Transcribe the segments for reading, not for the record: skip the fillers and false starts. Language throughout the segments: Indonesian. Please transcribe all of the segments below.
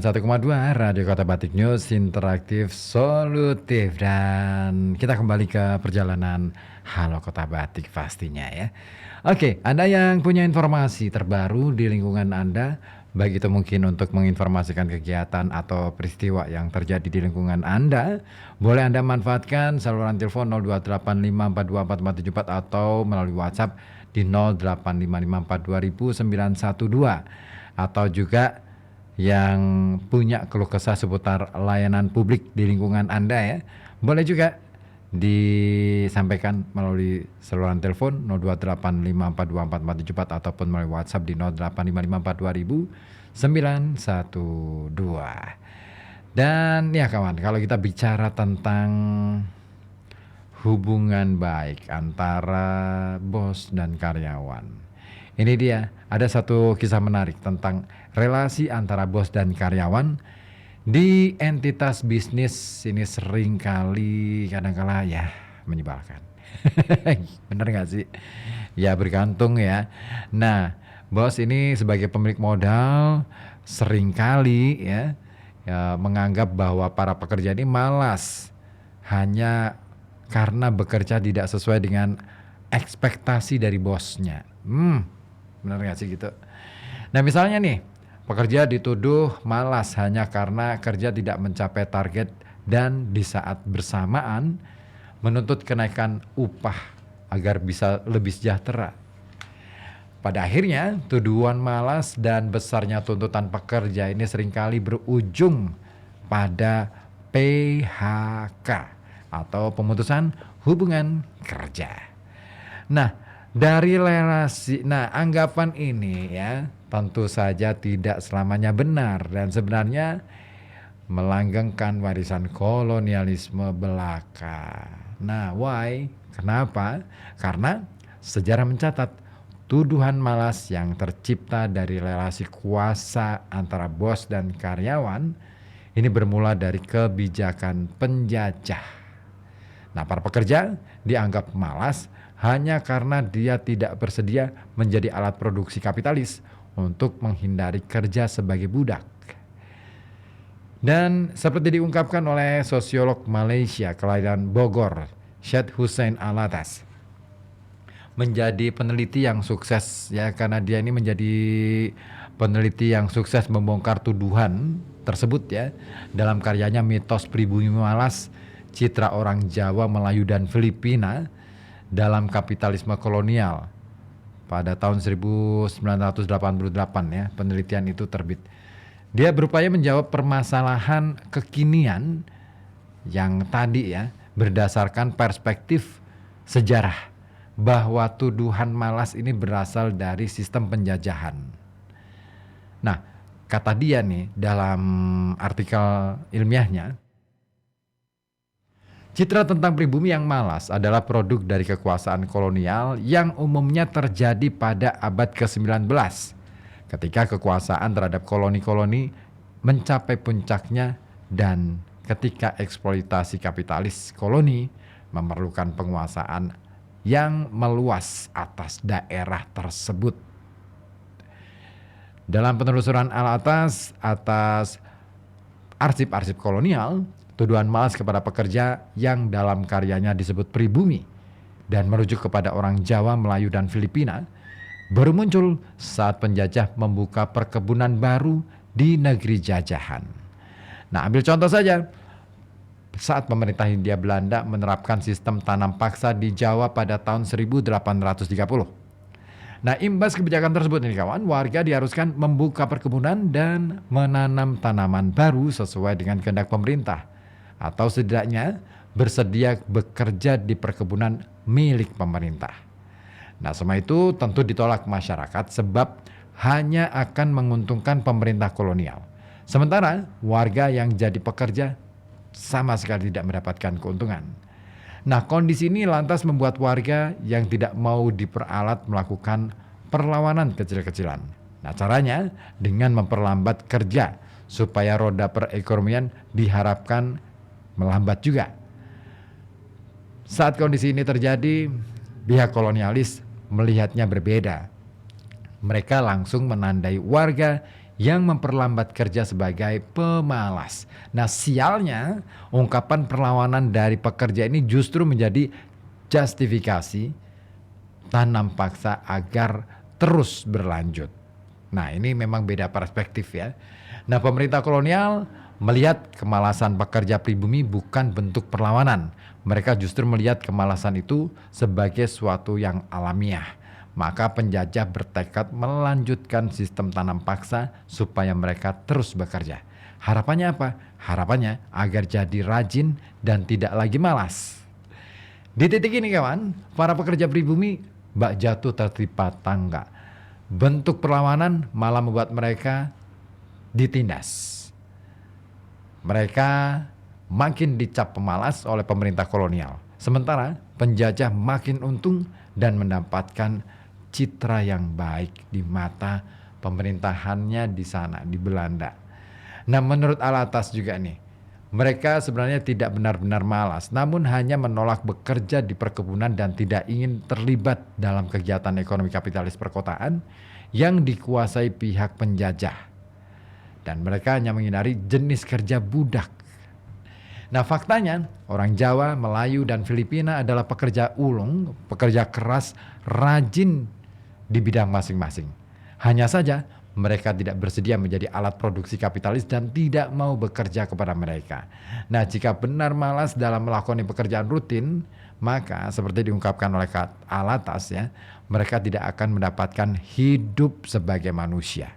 1,2 Radio Kota Batik News, interaktif, solutif, dan kita kembali ke perjalanan Halo Kota Batik pastinya ya. Oke, Anda yang punya informasi terbaru di lingkungan Anda, baik itu mungkin untuk menginformasikan kegiatan atau peristiwa yang terjadi di lingkungan Anda, boleh Anda manfaatkan saluran telepon 0285424474 atau melalui WhatsApp di 0855420912, atau juga yang punya keluh kesah seputar layanan publik di lingkungan Anda ya, boleh juga disampaikan melalui saluran telepon 0285424474 ataupun melalui WhatsApp di 0855420912. Dan ya kawan, kalau kita bicara tentang hubungan baik antara bos dan karyawan, ini dia, ada satu kisah menarik tentang relasi antara bos dan karyawan di entitas bisnis. Ini seringkali kadang-kala ya menyebalkan. Bener gak sih? Ya bergantung ya. Nah, bos ini sebagai pemilik modal seringkali ya menganggap bahwa para pekerja ini malas hanya karena bekerja tidak sesuai dengan ekspektasi dari bosnya. Bener gak sih gitu? Nah misalnya nih, pekerja dituduh malas hanya karena kerja tidak mencapai target dan di saat bersamaan menuntut kenaikan upah agar bisa lebih sejahtera. Pada akhirnya, tuduhan malas dan besarnya tuntutan pekerja ini seringkali berujung pada PHK atau pemutusan hubungan kerja. Nah, anggapan ini ya tentu saja tidak selamanya benar dan sebenarnya melanggengkan warisan kolonialisme belaka. Nah, why? Kenapa? Karena sejarah mencatat tuduhan malas yang tercipta dari relasi kuasa antara bos dan karyawan ini bermula dari kebijakan penjajah. Nah, para pekerja dianggap malas hanya karena dia tidak bersedia menjadi alat produksi kapitalis untuk menghindari kerja sebagai budak. Dan seperti diungkapkan oleh sosiolog Malaysia kelahiran Bogor, Syed Hussein Alatas, menjadi peneliti yang sukses ya, karena dia ini menjadi peneliti yang sukses membongkar tuduhan tersebut ya dalam karyanya Mitos Pribumi Malas, Citra Orang Jawa, Melayu dan Filipina dalam Kapitalisme Kolonial pada tahun 1988 ya, penelitian itu terbit. Dia berupaya menjawab permasalahan kekinian yang tadi ya berdasarkan perspektif sejarah bahwa tuduhan malas ini berasal dari sistem penjajahan. Nah, kata dia nih dalam artikel ilmiahnya, citra tentang pribumi yang malas adalah produk dari kekuasaan kolonial yang umumnya terjadi pada abad ke-19 ketika kekuasaan terhadap koloni-koloni mencapai puncaknya dan ketika eksploitasi kapitalis koloni memerlukan penguasaan yang meluas atas daerah tersebut. Dalam penelusuran atas arsip-arsip kolonial, tuduhan malas kepada pekerja yang dalam karyanya disebut pribumi dan merujuk kepada orang Jawa, Melayu, dan Filipina baru muncul saat penjajah membuka perkebunan baru di negeri jajahan. Nah, ambil contoh saja, saat pemerintah Hindia Belanda menerapkan sistem tanam paksa di Jawa pada tahun 1830. Nah, imbas kebijakan tersebut ini kawan, warga diharuskan membuka perkebunan dan menanam tanaman baru sesuai dengan kehendak pemerintah, atau setidaknya bersedia bekerja di perkebunan milik pemerintah. Nah, semua itu tentu ditolak masyarakat sebab hanya akan menguntungkan pemerintah kolonial. Sementara warga yang jadi pekerja sama sekali tidak mendapatkan keuntungan. Nah, kondisi ini lantas membuat warga yang tidak mau diperalat melakukan perlawanan kecil-kecilan. Nah, caranya dengan memperlambat kerja supaya roda perekonomian diharapkan melambat juga. Saat kondisi ini terjadi, pihak kolonialis melihatnya berbeda. Mereka langsung menandai warga yang memperlambat kerja sebagai pemalas. Nah, sialnya ungkapan perlawanan dari pekerja ini justru menjadi justifikasi tanam paksa agar terus berlanjut. Nah, ini memang beda perspektif ya. Nah, pemerintah kolonial melihat kemalasan pekerja pribumi bukan bentuk perlawanan. Mereka justru melihat kemalasan itu sebagai suatu yang alamiah. Maka penjajah bertekad melanjutkan sistem tanam paksa supaya mereka terus bekerja. Harapannya apa? Harapannya agar jadi rajin dan tidak lagi malas. Di titik ini kawan, para pekerja pribumi bak jatuh tertimpa tangga. Bentuk perlawanan malah membuat mereka ditindas. Mereka makin dicap pemalas oleh pemerintah kolonial. Sementara penjajah makin untung dan mendapatkan citra yang baik di mata pemerintahannya di sana, di Belanda. Nah, menurut Alatas juga nih, mereka sebenarnya tidak benar-benar malas, namun hanya menolak bekerja di perkebunan dan tidak ingin terlibat dalam kegiatan ekonomi kapitalis perkotaan yang dikuasai pihak penjajah. Dan mereka hanya menghindari jenis kerja budak. Nah, faktanya orang Jawa, Melayu, dan Filipina adalah pekerja ulung, pekerja keras, rajin di bidang masing-masing. Hanya saja mereka tidak bersedia menjadi alat produksi kapitalis dan tidak mau bekerja kepada mereka. Nah, jika benar malas dalam melakukan pekerjaan rutin, maka seperti diungkapkan oleh Alatas ya, mereka tidak akan mendapatkan hidup sebagai manusia.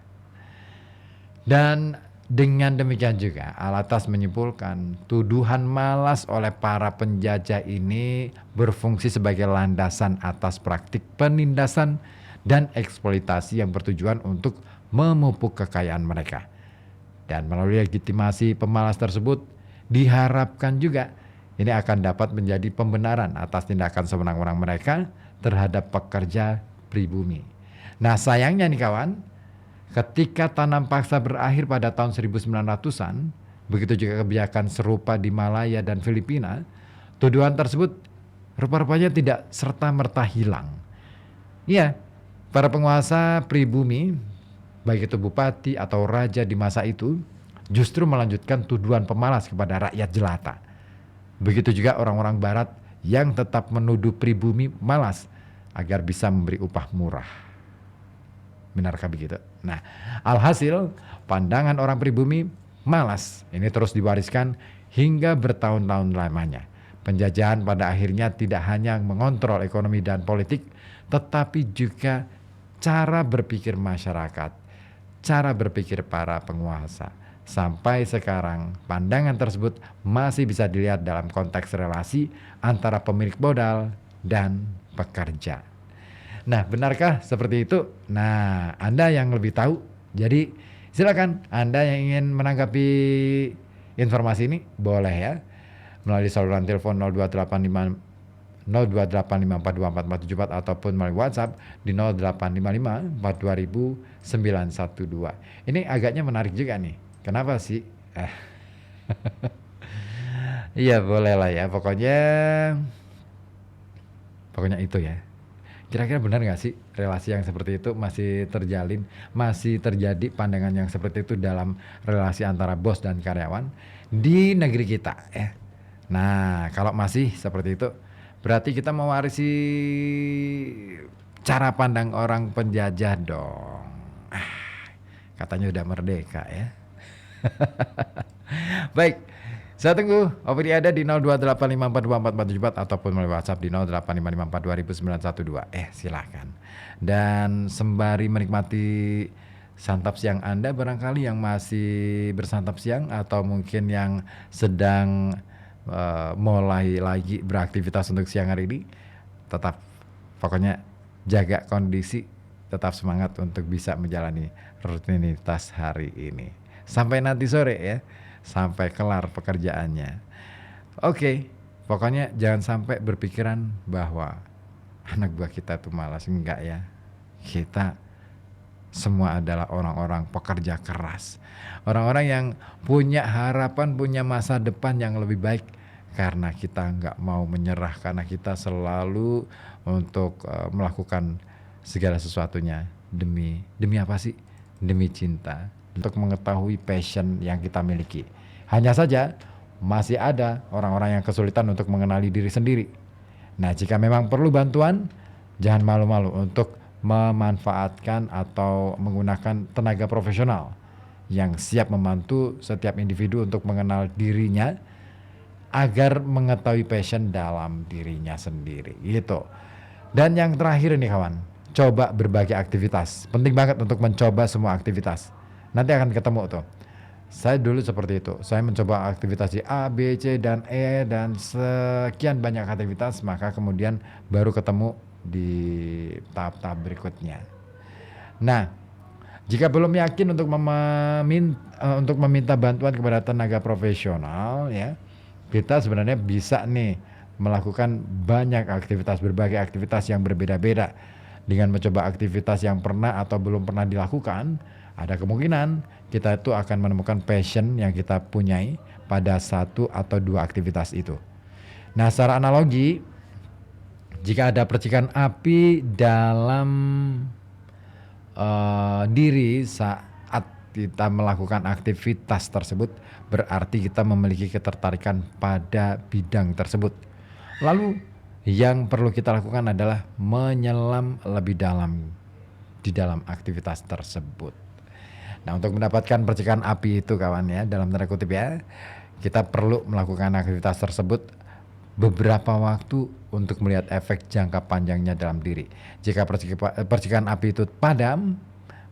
Dan dengan demikian juga Alatas menyimpulkan tuduhan malas oleh para penjajah ini berfungsi sebagai landasan atas praktik penindasan dan eksploitasi yang bertujuan untuk memupuk kekayaan mereka. Dan melalui legitimasi pemalas tersebut diharapkan juga ini akan dapat menjadi pembenaran atas tindakan sewenang-wenang mereka terhadap pekerja pribumi. Nah, sayangnya nih kawan, ketika tanam paksa berakhir pada tahun 1900-an, begitu juga kebijakan serupa di Malaya dan Filipina, tuduhan tersebut rupa-rupanya tidak serta-merta hilang. Iya, para penguasa pribumi, baik itu bupati atau raja di masa itu, justru melanjutkan tuduhan pemalas kepada rakyat jelata. Begitu juga orang-orang barat yang tetap menuduh pribumi malas agar bisa memberi upah murah. Benarkah begitu? Nah, alhasil pandangan orang pribumi malas ini terus diwariskan hingga bertahun-tahun lamanya. Penjajahan pada akhirnya tidak hanya mengontrol ekonomi dan politik, tetapi juga cara berpikir masyarakat, cara berpikir para penguasa. Sampai sekarang pandangan tersebut masih bisa dilihat dalam konteks relasi antara pemilik modal dan pekerja. Nah, benarkah seperti itu? Nah, Anda yang lebih tahu. Jadi silakan Anda yang ingin menanggapi informasi ini boleh ya melalui saluran telepon 0285 0285424474 ataupun melalui WhatsApp di 0855 42000 912. Ini agaknya menarik juga nih. Kenapa sih? Iya, boleh lah ya. Pokoknya itu ya. Kira-kira benar nggak sih relasi yang seperti itu masih terjalin, masih terjadi pandangan yang seperti itu dalam relasi antara bos dan karyawan di negeri kita ya? Nah, kalau masih seperti itu, berarti kita mewarisi cara pandang orang penjajah dong. Katanya udah merdeka ya. Baik, saya tunggu opini Anda di 0285424474 ataupun melalui WhatsApp di 0855420912. Silahkan. Dan sembari menikmati santap siang Anda, barangkali yang masih bersantap siang atau mungkin yang sedang mulai lagi beraktivitas untuk siang hari ini, tetap pokoknya jaga kondisi, tetap semangat untuk bisa menjalani rutinitas hari ini. Sampai nanti sore ya. Sampai kelar pekerjaannya. Oke, pokoknya jangan sampai berpikiran bahwa anak buah kita tuh malas. Enggak ya. Kita semua adalah orang-orang pekerja keras. Orang-orang yang punya harapan, punya masa depan yang lebih baik. Karena kita enggak mau menyerah. Karena kita selalu untuk melakukan segala sesuatunya demi apa sih? Demi cinta, untuk mengetahui passion yang kita miliki. Hanya saja masih ada orang-orang yang kesulitan untuk mengenali diri sendiri. Nah, jika memang perlu bantuan, jangan malu-malu untuk memanfaatkan atau menggunakan tenaga profesional yang siap membantu setiap individu untuk mengenal dirinya agar mengetahui passion dalam dirinya sendiri gitu. Dan yang terakhir nih kawan, coba berbagai aktivitas. Penting banget untuk mencoba semua aktivitas. Nanti akan ketemu tuh. Saya dulu seperti itu. Saya mencoba aktivitas di A, B, C, dan E dan sekian banyak aktivitas, maka kemudian baru ketemu di tahap-tahap berikutnya. Nah, jika belum yakin untuk meminta bantuan kepada tenaga profesional ya, kita sebenarnya bisa nih melakukan berbagai aktivitas yang berbeda-beda. Dengan mencoba aktivitas yang pernah atau belum pernah dilakukan, ada kemungkinan kita itu akan menemukan passion yang kita punyai pada satu atau dua aktivitas itu. Nah, secara analogi, jika ada percikan api dalam diri saat kita melakukan aktivitas tersebut, berarti kita memiliki ketertarikan pada bidang tersebut. Lalu yang perlu kita lakukan adalah menyelam lebih dalam di dalam aktivitas tersebut. Nah, untuk mendapatkan percikan api itu kawan ya, dalam tanda kutip ya, kita perlu melakukan aktivitas tersebut beberapa waktu untuk melihat efek jangka panjangnya dalam diri. Jika percikan api itu padam,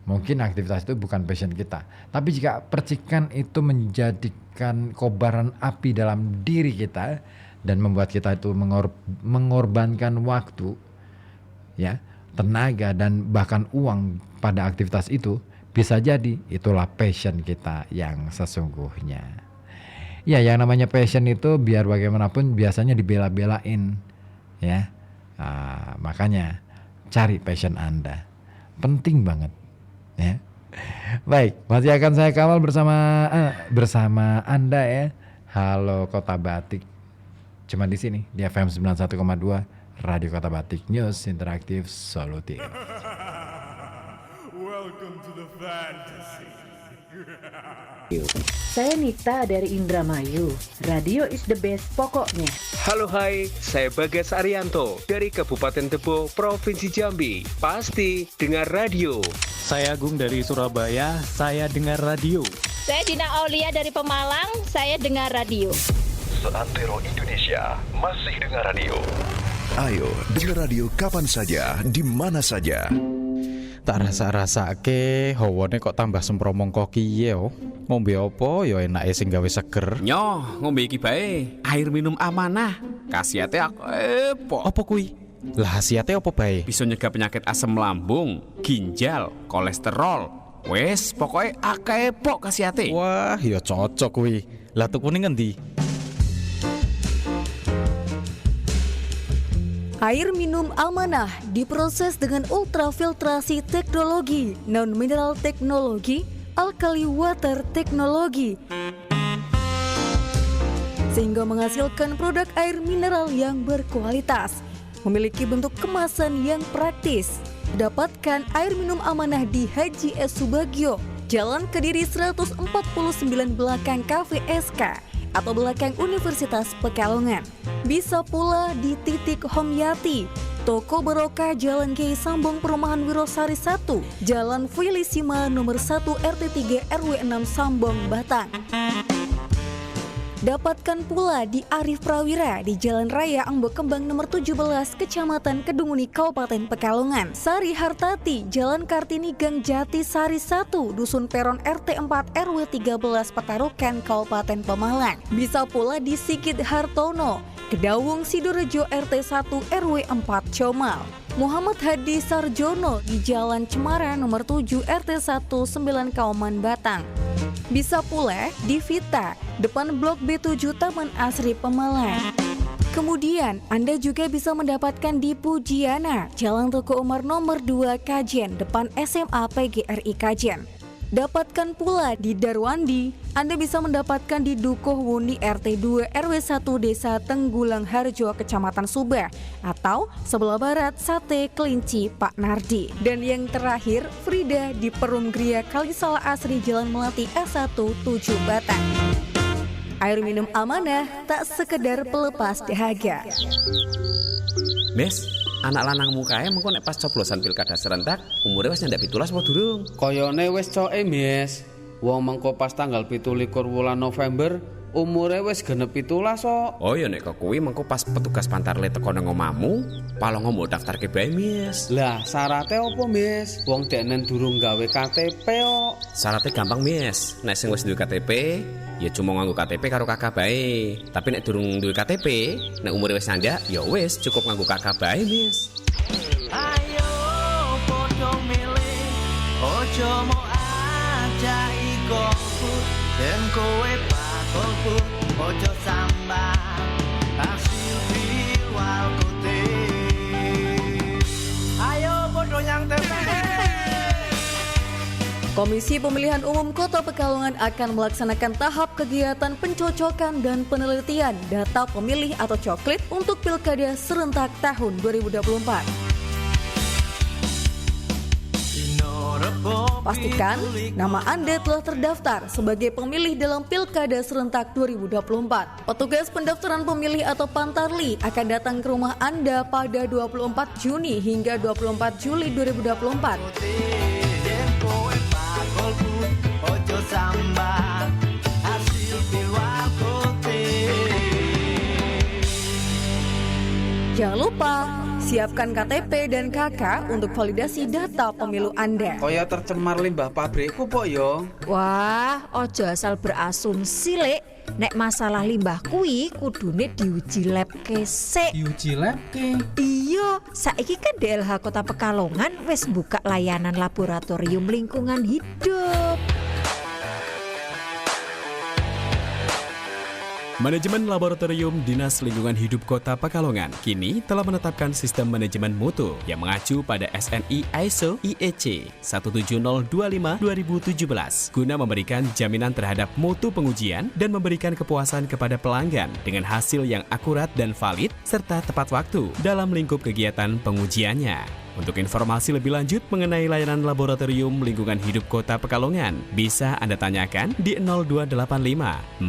mungkin aktivitas itu bukan passion kita. Tapi jika percikan itu menjadikan kobaran api dalam diri kita dan membuat kita itu mengorbankan waktu, ya, tenaga dan bahkan uang pada aktivitas itu, bisa jadi itulah passion kita yang sesungguhnya. Ya, yang namanya passion itu biar bagaimanapun biasanya dibela-belain, ya. Makanya cari passion Anda, penting banget, ya. Baik, masih akan saya kawal bersama Anda ya. Halo Kota Batik. Cuma di sini di FM 91,2 Radio Kota Batik, News Interaktif Solutif. Welcome to the fantasy. Saya Nita dari Indramayu. Radio is the best pokoknya. Halo hai, saya Bagas Arianto dari Kabupaten Tebo, Provinsi Jambi. Pasti dengar radio. Saya Agung dari Surabaya, saya dengar radio. Saya Dina Aulia dari Pemalang, saya dengar radio. Seantero Indonesia masih dengar radio. Ayo dengar radio kapan saja, di mana saja. Tak rasa-rasake hawane kok tambah sempromong kok kiye yo. Ngombe apa ya enake sing gawe seger. Nyoh, ngombe iki bae air minum amanah. Khasiate apa? Apa kuwi? Lah khasiate apa bae? Bisa nyegah penyakit asam lambung, ginjal, kolesterol. Wes, pokoke akeh pok khasiate. Wah, ya cocok kuwi. Lah tukune ngendi? Air minum amanah diproses dengan ultrafiltrasi teknologi, non-mineral teknologi, alkali water teknologi, sehingga menghasilkan produk air mineral yang berkualitas, memiliki bentuk kemasan yang praktis. Dapatkan air minum amanah di Haji S. Subagio, Jalan Kediri 149 belakang Cafe SK atau belakang Universitas Pekalongan. Bisa pula di Titik Homyati, Toko Barokah Jalan Kiai Sambong Perumahan Wirosari 1, Jalan Felisima nomor 1 RT 3 RW 6 Sambong, Batang. Dapatkan pula di Arif Prawira di Jalan Raya Ambek Kembang nomor 17 Kecamatan Kedunguni Kabupaten Pekalongan. Sari Hartati Jalan Kartini Gang Jati Sari 1 Dusun Peron RT 4 RW 13 Petarukan Kabupaten Pemalang. Bisa pula di Sigit Hartono Kedawung Sidorejo RT 1 RW 4 Comal. Muhammad Hadi Sarjono di Jalan Cemara nomor 7 RT 1 9 Kauman Batang. Bisa pula di Vita, depan Blok B7 Taman Asri Pemalang. Kemudian Anda juga bisa mendapatkan di Pujiana, Jalan Tuku Umar nomor 2 Kajen, depan SMA PGRI Kajen. Dapatkan pula di Darwandi. Anda bisa mendapatkan di Dukuh Wuni RT 2 RW 1 Desa Tenggulang Harjo, Kecamatan Subah, atau sebelah barat Sate Kelinci Pak Nardi. Dan yang terakhir, Frida di Perum Gria Kalisala Asri Jalan Melati S1 7 Batang. Air minum amanah, tak sekedar pelepas dahaga. Mes, anak lanang mukae mengko nek pas coblosan pilkada serentak umure wis nyandak 17 apa durung? Koyone wis coke, Mes. Wong mengko pas tanggal 17 wulan November umure wis genep 17 kok. Oh ya nek kok kuwi mengko pas petugas pantarle teko nang omamu, palong ngomong daftarke bae, Mes. Lah, syaratnya apa, Mes? Wong deknen durung gawe KTP kok. Syaratnya gampang, Mes. Nek sing wis duwe KTP, ya cuma nganggo KTP karo kakak bae. Tapi nek durung duwe KTP, nek umure wis nyandak, ya wis cukup nganggo kakak bae, Mes. Ayo padha milih, ojo mau aja ikutku, den kowe pakolku, ojo sambah hasil pilwal kote. Ayo padha yang Komisi Pemilihan Umum Kota Pekalongan akan melaksanakan tahap kegiatan pencocokan dan penelitian data pemilih atau coklit untuk Pilkada serentak tahun 2024. Pastikan nama Anda telah terdaftar sebagai pemilih dalam Pilkada serentak 2024. Petugas pendaftaran pemilih atau Pantarli akan datang ke rumah Anda pada 24 Juni hingga 24 Juli 2024. Ojo sambah hasil pilwal kote. Jangan lupa siapkan KTP dan KK untuk validasi data pemilu Anda. Kaya tercemar limbah pabrikku pok yo. Wah, ojo asal berasumsi lek. Nek masalah limbah kuwi kudune diuji lab kesik. Diuji lab ke? Iya, saiki kan DLH Kota Pekalongan wis buka layanan laboratorium lingkungan hidup. Manajemen Laboratorium Dinas Lingkungan Hidup Kota Pekalongan kini telah menetapkan sistem manajemen mutu yang mengacu pada SNI ISO IEC 17025/2017 guna memberikan jaminan terhadap mutu pengujian dan memberikan kepuasan kepada pelanggan dengan hasil yang akurat dan valid serta tepat waktu dalam lingkup kegiatan pengujiannya. Untuk informasi lebih lanjut mengenai layanan Laboratorium Lingkungan Hidup Kota Pekalongan, bisa Anda tanyakan di 0285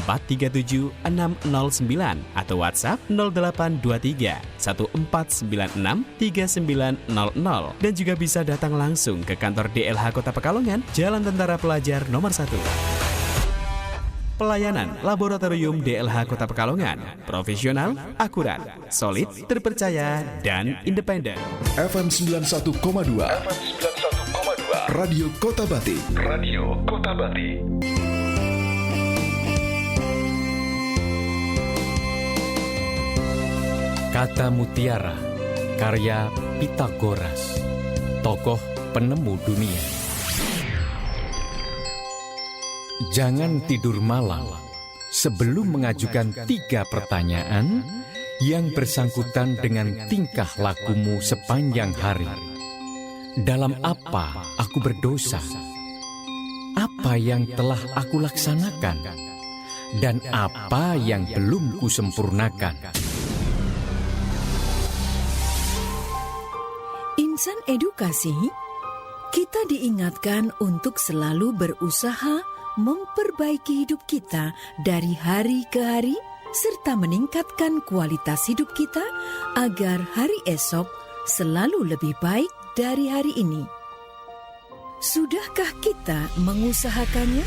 437 609 atau WhatsApp 0823 1496 3900 dan juga bisa datang langsung ke kantor DLH Kota Pekalongan, Jalan Tentara Pelajar nomor 1. Pelayanan Laboratorium DLH Kota Pekalongan, profesional, akurat, solid, terpercaya, dan independen. FM 91,2 Radio Kota Batik. Radio Kota Batik. Kata Mutiara, karya Pitagoras, tokoh penemu dunia. Jangan tidur malam sebelum mengajukan 3 pertanyaan yang bersangkutan dengan tingkah lakumu sepanjang hari. Dalam apa aku berdosa? Apa yang telah aku laksanakan? Dan apa yang belum kusempurnakan? Insan edukasi, kita diingatkan untuk selalu berusaha memperbaiki hidup kita dari hari ke hari, serta meningkatkan kualitas hidup kita agar hari esok selalu lebih baik dari hari ini. Sudahkah kita mengusahakannya?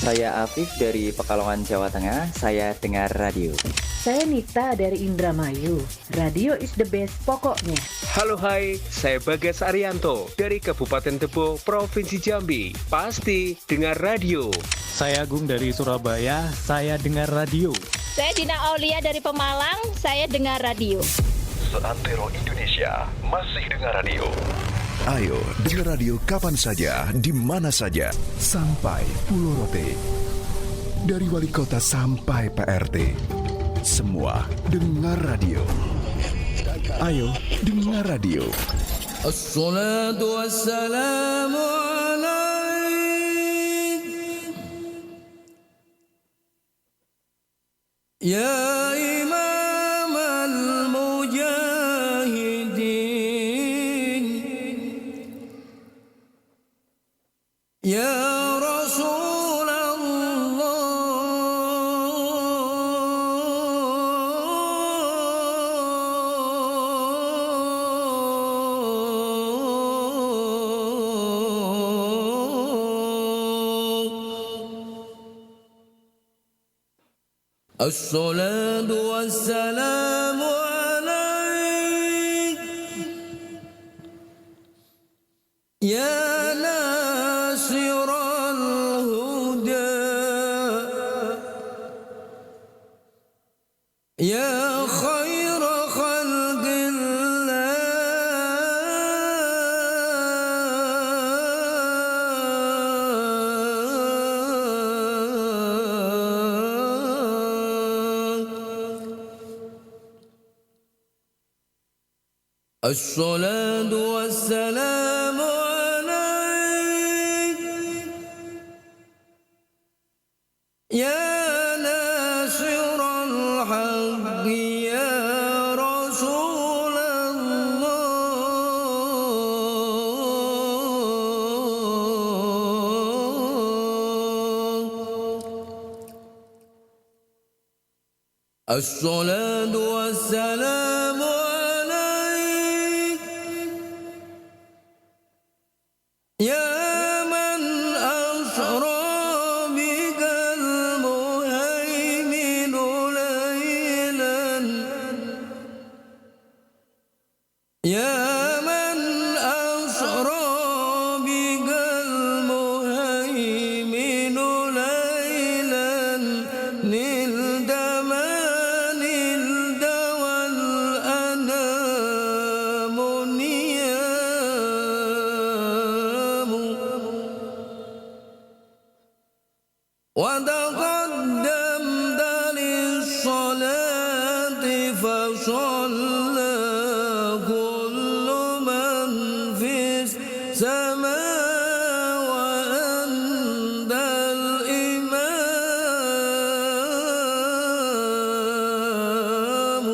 Saya Afif dari Pekalongan, Jawa Tengah. Saya dengar radio. Saya Nita dari Indramayu. Radio is the best pokoknya. Halo hai, saya Bagas Arianto dari Kabupaten Tebo, Provinsi Jambi. Pasti dengar radio. Saya Agung dari Surabaya, saya dengar radio. Saya Dina Aulia dari Pemalang, saya dengar radio. Seantero Indonesia masih dengar radio. Ayo dengar radio kapan saja, di mana saja. Sampai Pulau Rote. Dari wali kota sampai PRT. Semua dengar radio. Ayo dengar radio. Assalatu wassalamu alaik ya imam al-mujahidin ya الصلاة والسلام عليك يا ناصر الهدى يا خير خلق الصلاة والسلام عليك يا ناصر الحق يا رسول الله الصلاة والسلام يا من أسرى بك المهيمن ليلا يا من أسرى بك المهيمن ليلا نلت ما نلت والأنام وتقدمت للصلاة فصلى كل من في السماء وأنت الإمام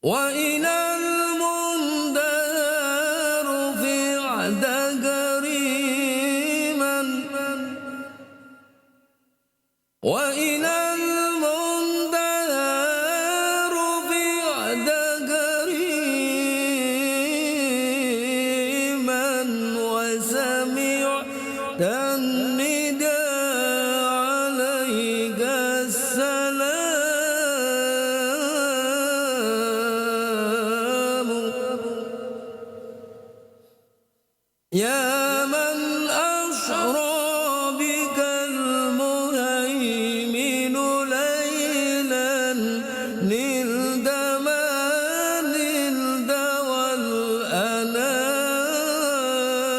وإلى المنتهى رفعت وإلى المنتهى رفعت كريما وسمعت النداء عليك السلام يا من أسرى بك المهيمن ليلا نلت ما نلت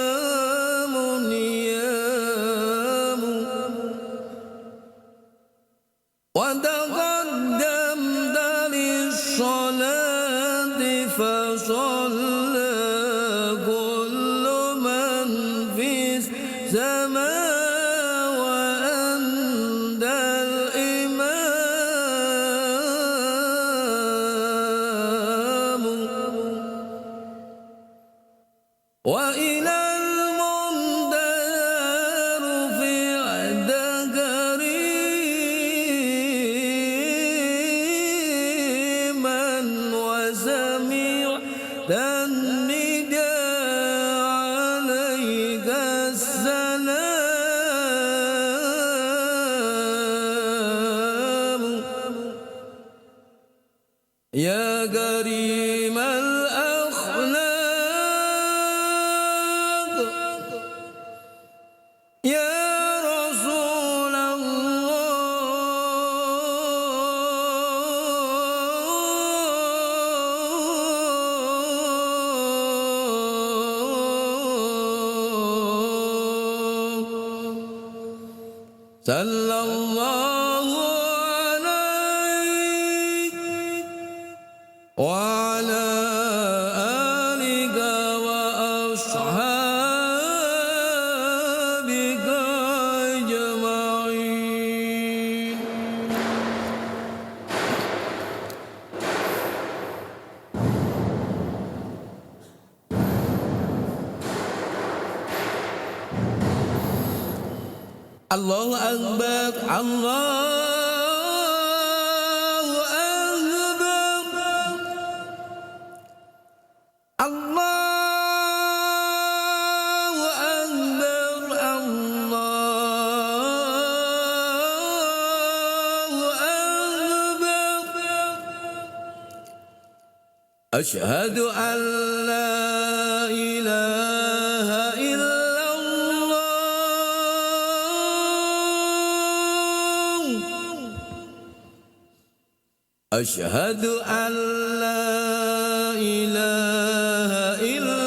والأنام نيام وتقدمت للصلاة فصلى كل من في السماء وأنت الإمام وإلى المنتهى رفعت كريما وسمعت النداء عليك السلام يا كريم الأخلاق يا رسول الله صلى الله عليك Allahu Akbar, Allahu Akbar, Allahu Akbar, Allahu Akbar. Asyhadu an la ilaha illallah. Asyhadu an la ilaha illallah.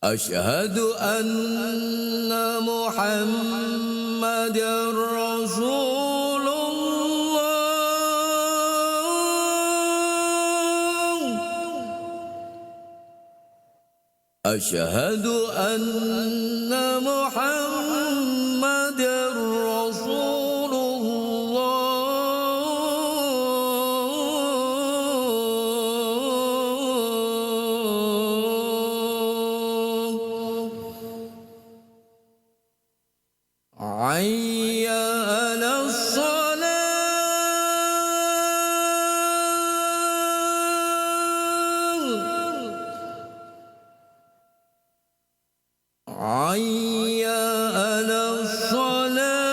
Asyhadu anna Muhammadar Rasulullah. Asyhadu anna Muhammadar Rasulullah. Hayya 'alas salah. Hayya 'alas salah.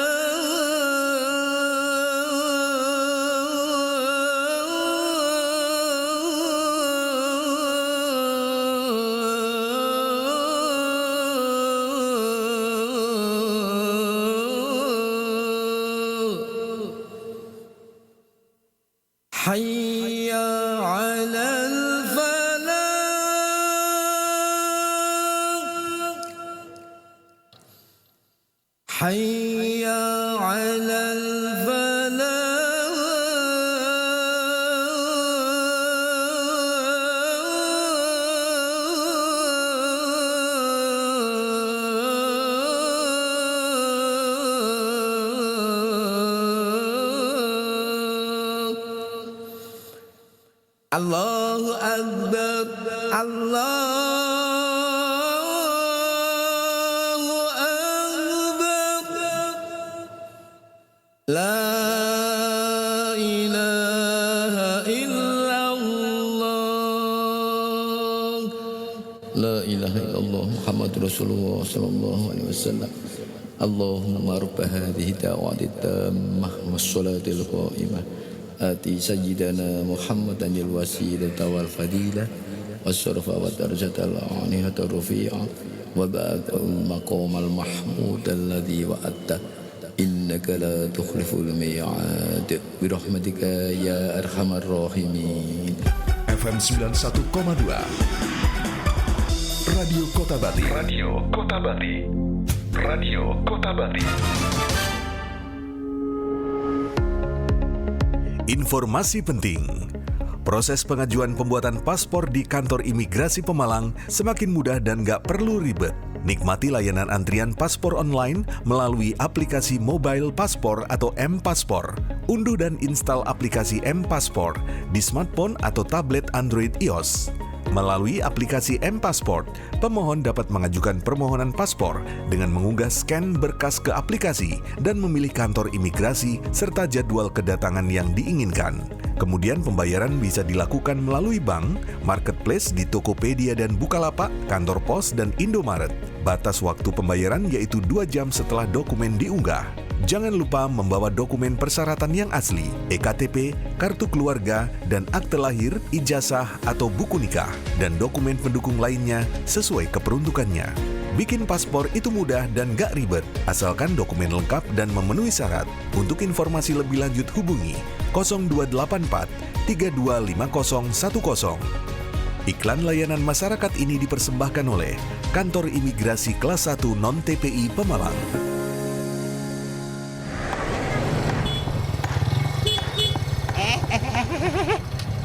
Hayya 'alal falah. Hayya 'alal falah. Allahu Akbar, Allahu Akbar. La ilaha illallah. La ilaha illallah Muhammadur Rasulullah sallallahu alaihi wasallam. Allahumma rabb hadhihi da'wati tammah was-salatil qa'imah. Ati sayyidana Muhammadan al-wasilata wal fadilah was-sarafa wa darajatal 'aliyata rafi'a wa ba'dal maqamal mahmud alladhi wa'atta innaka la tukhliful mi'ad bi rahmatika ya arhamar rahimin. FM 91,2 Radio Kota Bati. Radio Kota Bati. Radio Kota Bati. Informasi penting. Proses pengajuan pembuatan paspor di kantor imigrasi Pemalang semakin mudah dan gak perlu ribet. Nikmati layanan antrian paspor online melalui aplikasi Mobile Paspor atau M-Paspor. Unduh dan install aplikasi M-Paspor di smartphone atau tablet Android iOS. Melalui aplikasi M-Pasport, pemohon dapat mengajukan permohonan paspor dengan mengunggah scan berkas ke aplikasi dan memilih kantor imigrasi serta jadwal kedatangan yang diinginkan. Kemudian pembayaran bisa dilakukan melalui bank, marketplace di Tokopedia dan Bukalapak, kantor pos dan Indomaret. Batas waktu pembayaran yaitu 2 jam setelah dokumen diunggah. Jangan lupa membawa dokumen persyaratan yang asli, EKTP, kartu keluarga, dan akte lahir, ijazah atau buku nikah, dan dokumen pendukung lainnya sesuai keperuntukannya. Bikin paspor itu mudah dan gak ribet, asalkan dokumen lengkap dan memenuhi syarat. Untuk informasi lebih lanjut hubungi 0284 325010. Iklan layanan masyarakat ini dipersembahkan oleh Kantor Imigrasi Kelas 1 Non-TPI Pemalang.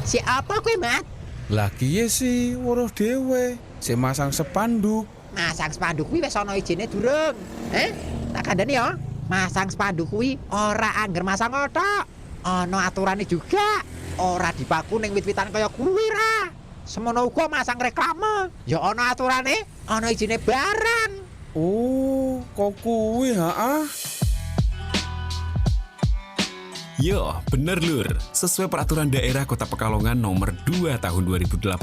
Si apa kue, Mat? Lagi ya sih, weruh dhewe, si masang spanduk. Masang spanduk kuwi wis ana ijine durung. Tak kandhani ya. Masang spanduk kuwi ora angger masang othok. Ana aturane juga. Ora dipaku ning wit-witan kaya kuwi ra. semono uga masang reklame. Ya ana aturane, ana izine barang. Oh, kok kuwi ha? Yo, bener lur. Sesuai peraturan daerah Kota Pekalongan nomor 2 tahun 2018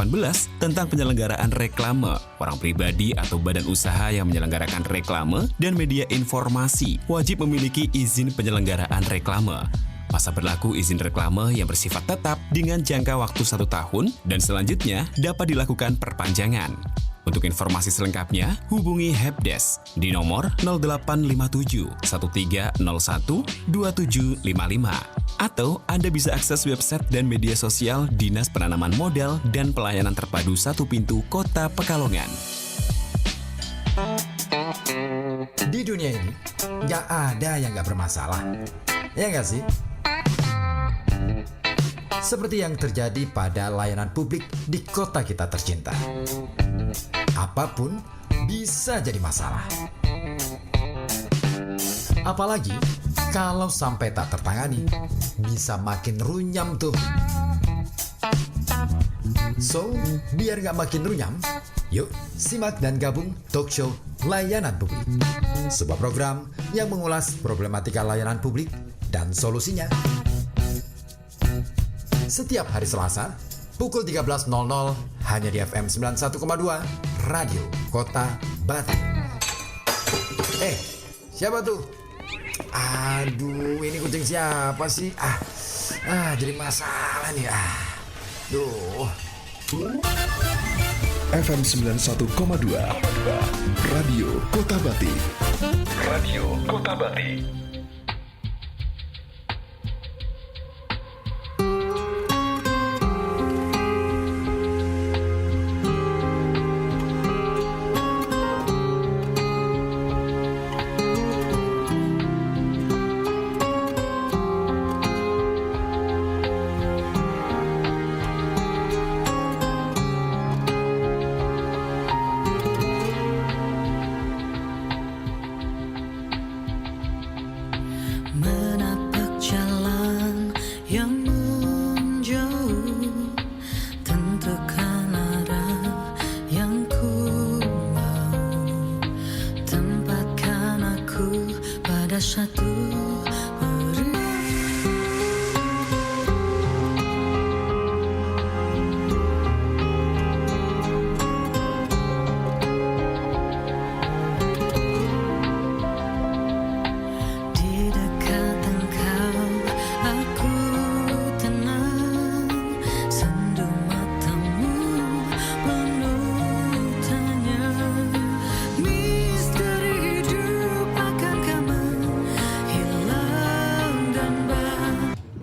tentang penyelenggaraan reklame, orang pribadi atau badan usaha yang menyelenggarakan reklame dan media informasi wajib memiliki izin penyelenggaraan reklame. Masa berlaku izin reklame yang bersifat tetap dengan jangka waktu 1 tahun dan selanjutnya dapat dilakukan perpanjangan. Untuk informasi selengkapnya, hubungi Helpdesk di nomor 0857 1301 2755 atau Anda bisa akses website dan media sosial Dinas Penanaman Modal dan Pelayanan Terpadu Satu Pintu Kota Pekalongan. Di dunia ini, nggak ada yang nggak bermasalah. Ya nggak sih? Seperti yang terjadi pada layanan publik di kota kita tercinta. Apapun bisa jadi masalah. Apalagi kalau sampai tak tertangani, bisa makin runyam tuh. So, biar nggak makin runyam, yuk simak dan gabung talk show Layanan Publik. Sebuah program yang mengulas problematika layanan publik dan solusinya. Setiap hari Selasa, pukul 13.00 hanya di FM 91,2 Radio Kota Batu. Siapa tuh? Aduh, ini kucing siapa sih? Jadi masalah nih. Duh. FM 91,2 Radio Kota Bati. Radio Kota Bati.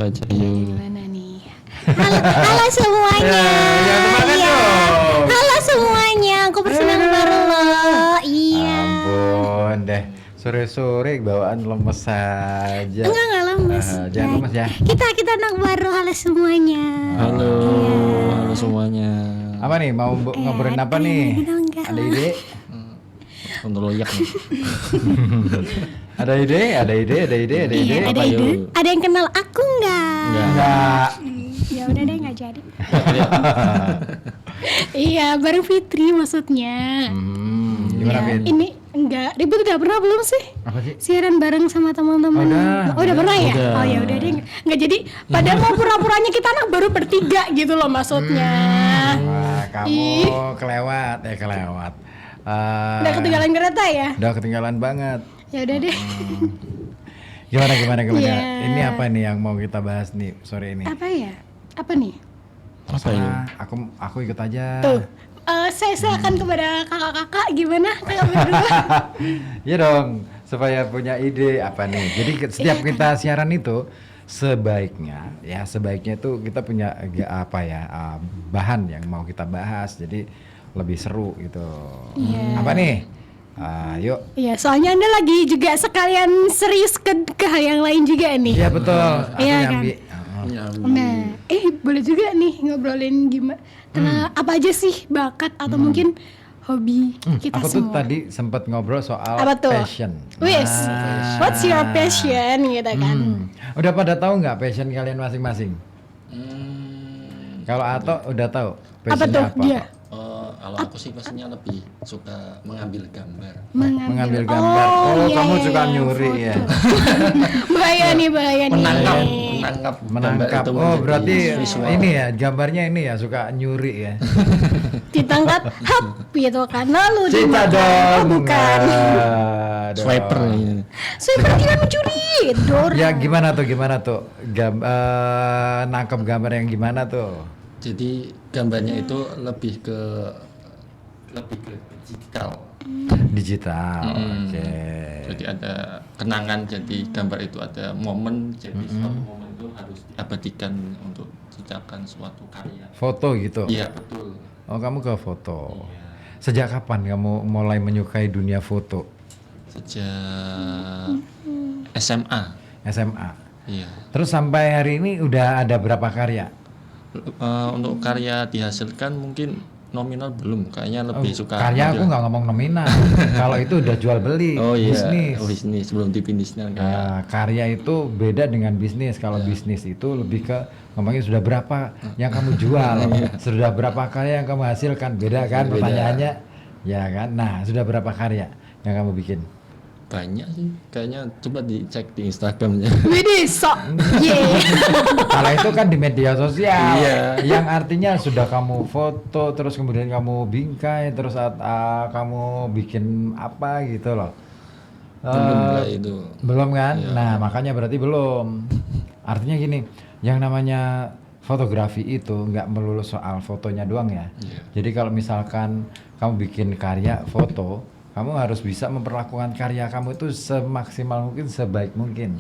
Gimana nih? Halo semuanya. Halo semuanya. Aku bersenang baru loh. Iya. Ampun deh. Sore-sore bawaan lemes saja. Enggak lemes. Jangan lemes ya. Kita anak baru. Halo semuanya. Halo semuanya. Apa nih? Mau ngobrolin apa nih? Ada ide? Ngeloyak nih. Ada ide? Ada ide. Ada yang kenal aku enggak? Ya udah deh, nggak jadi. Iya, bareng Fitri maksudnya. Gimana Vin? Ini enggak, ribut udah pernah belum sih? Apa sih? Siaran bareng sama teman-teman. Udah pernah ya? Oh ya udah deh, nggak jadi. Padahal mau pura-puranya kita anak baru bertiga gitu loh maksudnya. Wah, kamu kelewat. Udah ketinggalan kereta ya? Udah ketinggalan banget. Ya udah deh. Gimana? Yeah. Ini apa nih yang mau kita bahas nih sore ini? Apa ya? Apa nih? Aku ikut aja. Tuh. Saya silakan kepada kakak-kakak, gimana kakak berdua? Iya dong, supaya punya ide apa nih. Jadi setiap kita siaran itu sebaiknya itu kita punya bahan yang mau kita bahas. Jadi lebih seru gitu. Yeah. Apa nih? Yuk. Iya, soalnya Anda lagi juga sekalian serius ke hal yang lain juga nih. Iya betul. Aku nyambi. Nah, boleh juga nih ngobrolin gimana? Apa aja sih bakat atau mungkin hobi kita aku semua? Tuh tadi sempat ngobrol soal passion. What's your passion gitu kan? Udah pada tahu nggak passion kalian masing-masing? Kalau Ato udah tahu? Apa tuh dia? Kalau aku sih pastinya lebih suka mengambil gambar. Mengambil gambar. Oh, iya, kamu iya, suka iya, nyuri foto. ya. Bahaya nih. Menangkap. Oh, berarti ini ya gambarnya ini ya suka nyuri ya. Ditangkap, hap gitu kan. Lalu Cita dimakan. dong. Bukan. Swiper ini. Swiper tidak mencuri. Dora. Ya gimana tuh? Nangkep gambar yang gimana tuh? Jadi gambarnya itu lebih ke digital. Oke. Jadi ada kenangan, jadi gambar itu ada momen, jadi suatu momen itu harus diabadikan untuk ciptakan suatu karya. Foto gitu? Iya, betul. Oh, kamu ke foto. Sejak kapan kamu mulai menyukai dunia foto? Sejak SMA. Iya. Terus sampai hari ini udah ada berapa karya? Untuk karya dihasilkan mungkin nominal belum, kayaknya lebih suka karya. Aku nggak ngomong nominal. Kalau itu udah jual beli. Oh iya, bisnis belum di bisnisnya. Karya itu beda dengan bisnis. Kalau bisnis itu lebih ke ngomongin sudah berapa yang kamu jual, sudah berapa karya yang kamu hasilkan, beda kan pertanyaannya, ya kan? Nah, sudah berapa karya yang kamu bikin? Banyak sih, kayaknya coba dicek di Instagramnya. Widih, sok. Kalau itu kan di media sosial, Iya. yang artinya sudah kamu foto, terus kemudian kamu bingkai, terus kamu bikin apa gitu loh. Belum kan? Iya. Nah, makanya berarti belum. Artinya gini, yang namanya fotografi itu nggak melulu soal fotonya doang ya. Jadi kalau misalkan kamu bikin karya foto, kamu harus bisa memperlakukan karya kamu itu semaksimal mungkin, sebaik mungkin.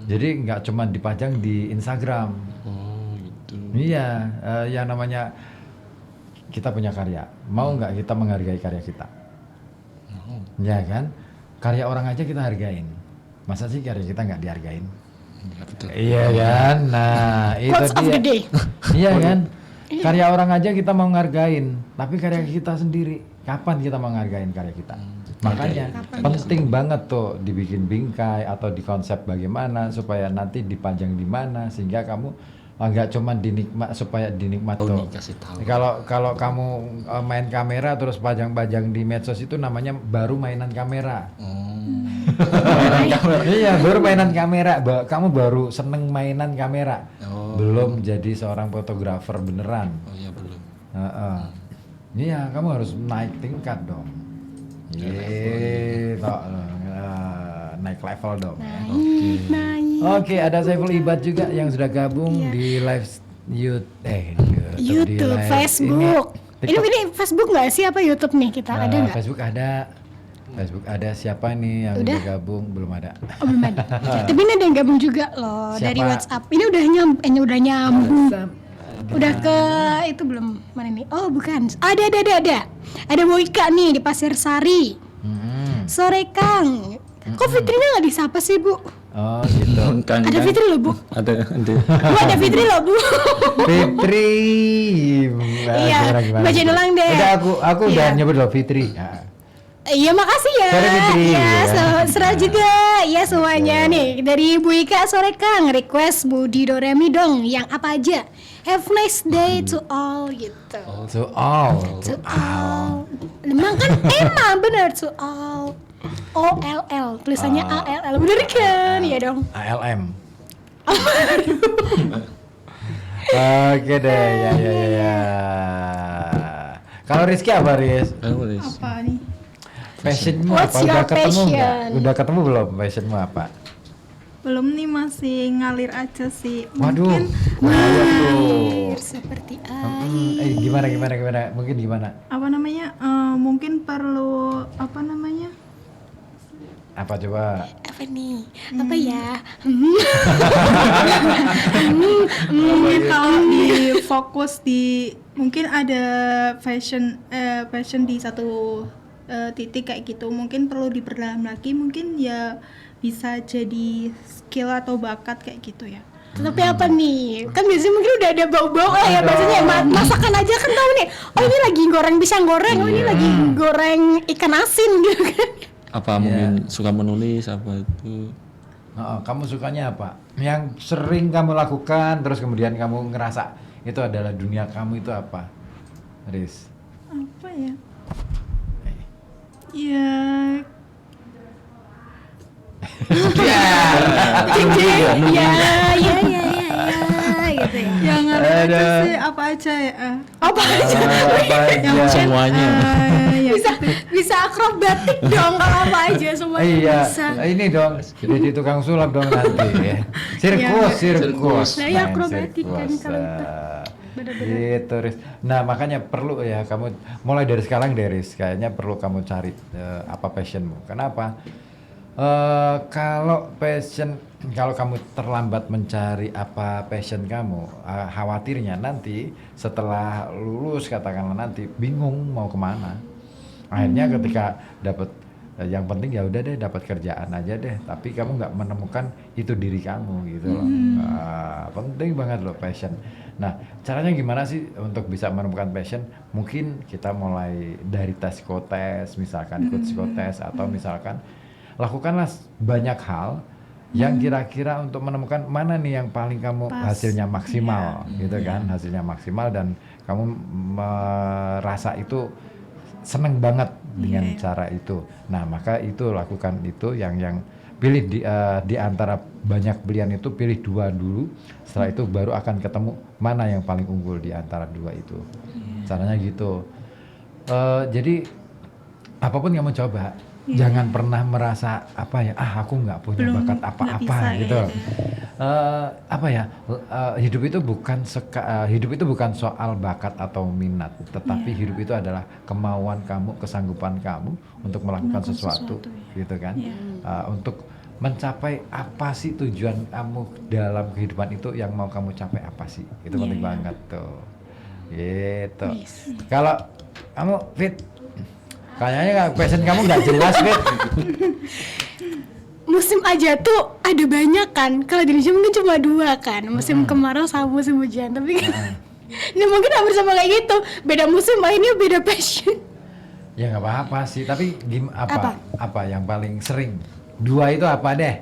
Jadi nggak cuma dipajang di Instagram. Oh gitu. Iya, yang namanya kita punya karya, mau nggak kita menghargai karya kita? Ya kan? Karya orang aja kita hargain. Masa sih karya kita nggak dihargain? Ya, betul. Iya kan? Nah itu dia. Iya kan? Karya orang aja kita mau ngargain, tapi karya kita sendiri, kapan kita mau ngargain karya kita? Makanya penting banget tuh dibikin bingkai atau dikonsep bagaimana supaya nanti dipajang di mana sehingga kamu nggak cuma dinikmat, supaya dinikmat tuh. Kalau kamu main kamera terus pajang-pajang di medsos itu namanya baru mainan kamera. Iya, baru mainan kamera. Kamu baru seneng mainan kamera. Belum jadi seorang fotografer beneran. Oh iya, belum. Iya, kamu harus naik tingkat dong. Naik level dong. Oke, ada Saiful Ibad juga yang sudah gabung di live YouTube, Facebook. Ini Facebook nggak sih, apa YouTube nih kita? Ada nggak? Facebook ada. Siapa nih yang udah gabung? Belum ada. Oh, belum ada. Tapi ini ada yang gabung juga loh. Siapa? Dari WhatsApp. Ini udah nyambung. Udah ke itu belum? Mana nih? Oh bukan. Ada. Ada Boyka nih di Pasir Sari. Sore Kang. Kok Fitrinya nggak disapa sih Bu? Oh gitu. Ada Fitri loh Bu. Ada. Bu, ada Fitri loh Bu. Fitri. Iya. Bacain ulang deh. Udah aku udah nyebut loh Fitri. Iya makasih ya. Sorry Fitri. Ya, serah juga. Ya semuanya nih dari Bu Ika Sore Kang, request Budi Doremi dong, yang apa aja. Have nice day to all gitu. To all. Memang kan emang bener to all. OLL tulisannya ALL, bener kan? Iya dong. ALM. Oke deh, ya. Kalau Rizky apa Riz? Apa nih? Passionmu What's apa? Udah your ketemu nggak? passion? Udah ketemu belum passionmu apa? Belum nih, masih ngalir aja sih. Waduh. Air seperti air. Gimana? Mungkin gimana? Apa namanya? Mungkin perlu apa namanya? Apa coba? Apa nih? Apa ya? Mungkin kalau di fokus di mungkin ada passion di satu titik kayak gitu, mungkin perlu diperdalam lagi, mungkin ya bisa jadi skill atau bakat kayak gitu ya. Tapi apa nih? Kan biasanya mungkin udah ada bau-bau lah ya, biasanya masakan aja kan tahu nih. Oh ini lagi goreng pisang goreng, oh ini lagi goreng ikan asin gitu kan. Apa mungkin suka menulis apa itu? Kamu sukanya apa? Yang sering kamu lakukan terus kemudian kamu ngerasa itu adalah dunia kamu itu apa, Riz? Apa ya? Ya. Gitu ya. Yang aja sih apa aja ya? Apa aja? Yang semuanya. Bisa akrobatik dong kalau apa aja semuanya Iya, bisa. ini dong, jadi tukang sulap dong nanti ya. Sirkus. Nah, ya Main akrobatik kan sirkus. kalau itu. Benar-benar. Gitu, Riz. Nah, makanya perlu ya kamu mulai dari sekarang deh, Riz. Kayaknya perlu kamu cari apa passionmu. Kenapa? Kalau kamu terlambat mencari apa passion kamu, khawatirnya nanti setelah lulus katakanlah nanti bingung mau kemana. Akhirnya ketika dapat yang penting ya udah deh dapat kerjaan aja deh, tapi kamu nggak menemukan itu diri kamu gitu loh. Penting banget loh passion. Nah, caranya gimana sih untuk bisa menemukan passion? Mungkin kita mulai dari tes psikotes, misalkan ikut psikotes atau misalkan lakukanlah banyak hal yang kira-kira untuk menemukan mana nih yang paling kamu hasilnya maksimal, gitu kan? Hasilnya maksimal dan kamu merasa itu seneng banget dengan cara itu. Nah, maka itu lakukan itu yang pilih di antara banyak pilihan itu pilih 2 dulu. Setelah itu baru akan ketemu mana yang paling unggul di antara 2 itu. Caranya gitu. Jadi apapun kamu coba, jangan pernah merasa apa ya, aku nggak punya bakat apa-apa gitu. Hidup itu bukan soal bakat atau minat, tetapi hidup itu adalah kemauan kamu, kesanggupan kamu untuk melakukan sesuatu gitu kan. Untuk mencapai apa sih tujuan kamu dalam kehidupan itu, yang mau kamu capai apa sih, itu penting banget tuh gitu. Kalau kamu Fit, kayaknya passion kamu nggak jelas, Fit. Musim aja tuh ada banyak kan, kalau di Indonesia mungkin cuma 2 kan, musim kemarau sama musim hujan, tapi kan ini mungkin hampir sama kayak gitu, beda musim akhirnya beda passion. Ya nggak apa-apa sih, tapi apa yang paling sering? 2 itu apa deh?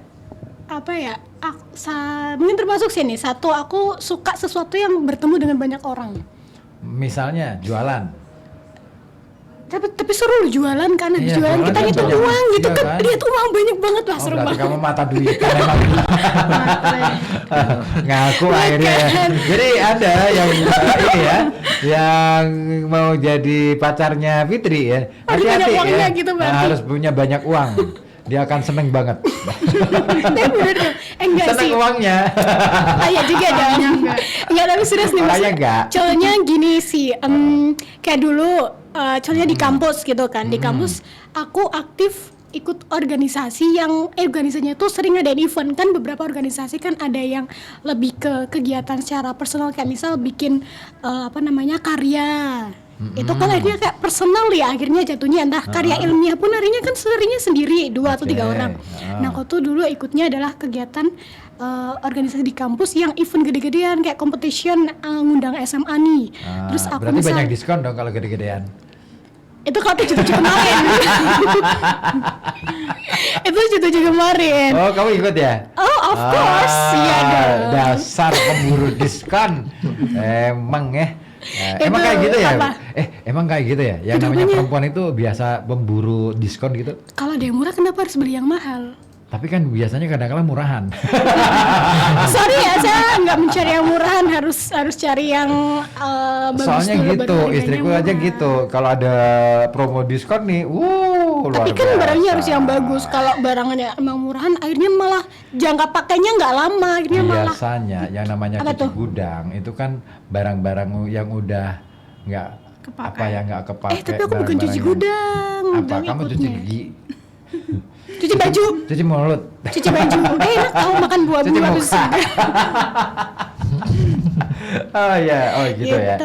Apa ya? Mungkin termasuk sini. 1, aku suka sesuatu yang bertemu dengan banyak orang. Misalnya jualan. Tapi seru loh jualan kan, jualan kita kan ngitung uang gitu kan. Dia tuh uang banyak banget lah, seru banget. Kamu mata duit kan emang. Ngaku akhirnya ya. Jadi ada yang ini ya, yang mau jadi pacarnya Fitri ya. Hati-hati ya. Gitu, harus punya banyak uang. Dia akan seneng banget. Enggak seneng sih. Uangnya. Iya juga dong. Enggak, tapi serius nih Mas. Contohnya gini sih, kayak dulu contohnya di kampus gitu kan. Di kampus aku aktif ikut organisasi yang organisasinya tuh sering ngadain event kan. Beberapa organisasi kan ada yang lebih ke kegiatan secara personal, kayak misal bikin karya. Itu kan akhirnya kayak personal ya, akhirnya jatuhnya entah karya ilmiah pun akhirnya kan seringnya sendiri 2 atau 3 orang. Nah aku tuh dulu ikutnya adalah kegiatan organisasi di kampus yang event gede-gedean kayak competition ngundang SMA nih. Terus aku berarti banyak diskon dong kalau gede-gedean. Itu kalau 7 kemarin. Itu 7 kemarin. Oh, kamu ikut ya? Oh, of course. Iya dong. Dasar pemburu diskon. Emang ya. Emang kayak gitu ya? Emang kayak gitu ya? Yang namanya perempuan itu biasa pemburu diskon gitu? Kalau ada yang murah kenapa harus beli yang mahal? Tapi kan biasanya kadang-kadang murahan. Sorry ya, saya nggak mencari yang murahan, harus cari yang bagus. Soalnya dulu, gitu, istriku aja gitu. Kalau ada promo diskon nih, luar tapi kan biasa. Barangnya harus yang bagus. Kalau barangnya emang murahan, akhirnya malah jangka pakainya nggak lama. Akhirnya biasanya yang namanya cuci gudang itu kan barang-barang yang udah nggak nggak kepake. Tapi aku bukan cuci gudang. Apa? Kamu cuci gigi? Cuci baju, cuci mulut, cuci baju. Enak tahu makan buah-buah besar. Oh ya, gitu ya.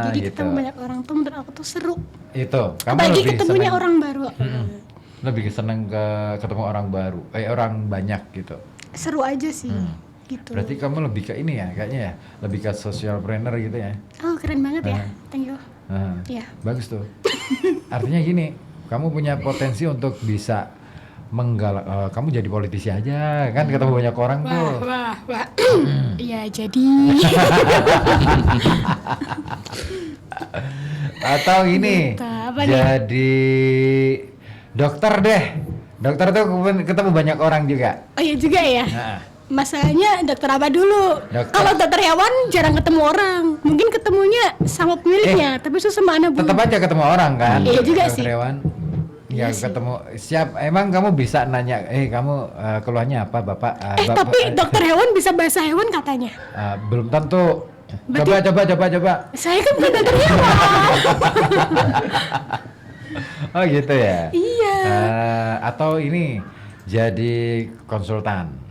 Jadi gitu. ketemu banyak orang tuh menurut aku tuh seru. Itu. Kamu apalagi lebih ketemunya seneng, orang baru. Lebih seneng ketemu orang baru, orang banyak gitu. Seru aja sih. Gitu. Berarti kamu lebih ke ini ya, kayaknya ya, lebih ke social planner gitu ya. Oh keren banget ya, thank you. Ya. Bagus tuh. Artinya gini. Kamu punya potensi untuk bisa menggalak, kamu jadi politisi aja kan, ketemu banyak orang tuh. Wah. Iya, jadi Atau ini, Gitu, apa nih? jadi dokter deh. Dokter tuh ketemu banyak orang juga. Oh iya juga ya. Nah, Masalahnya dokter apa dulu? Dokter. Kalau dokter hewan jarang ketemu orang. Mungkin ketemunya sama pemiliknya, tapi susah mana Bu? tetap aja ketemu orang kan? Iya juga Dokter sih. hewan. Ya Iya sih. ketemu siap. Emang kamu bisa nanya, kamu keluhannya apa, Bapak? Tapi dokter hewan bisa bahasa hewan katanya. Belum tentu. Berarti- Coba. Saya kan bukan dokter hewan. Oh gitu ya. Iya. Atau ini jadi konsultan.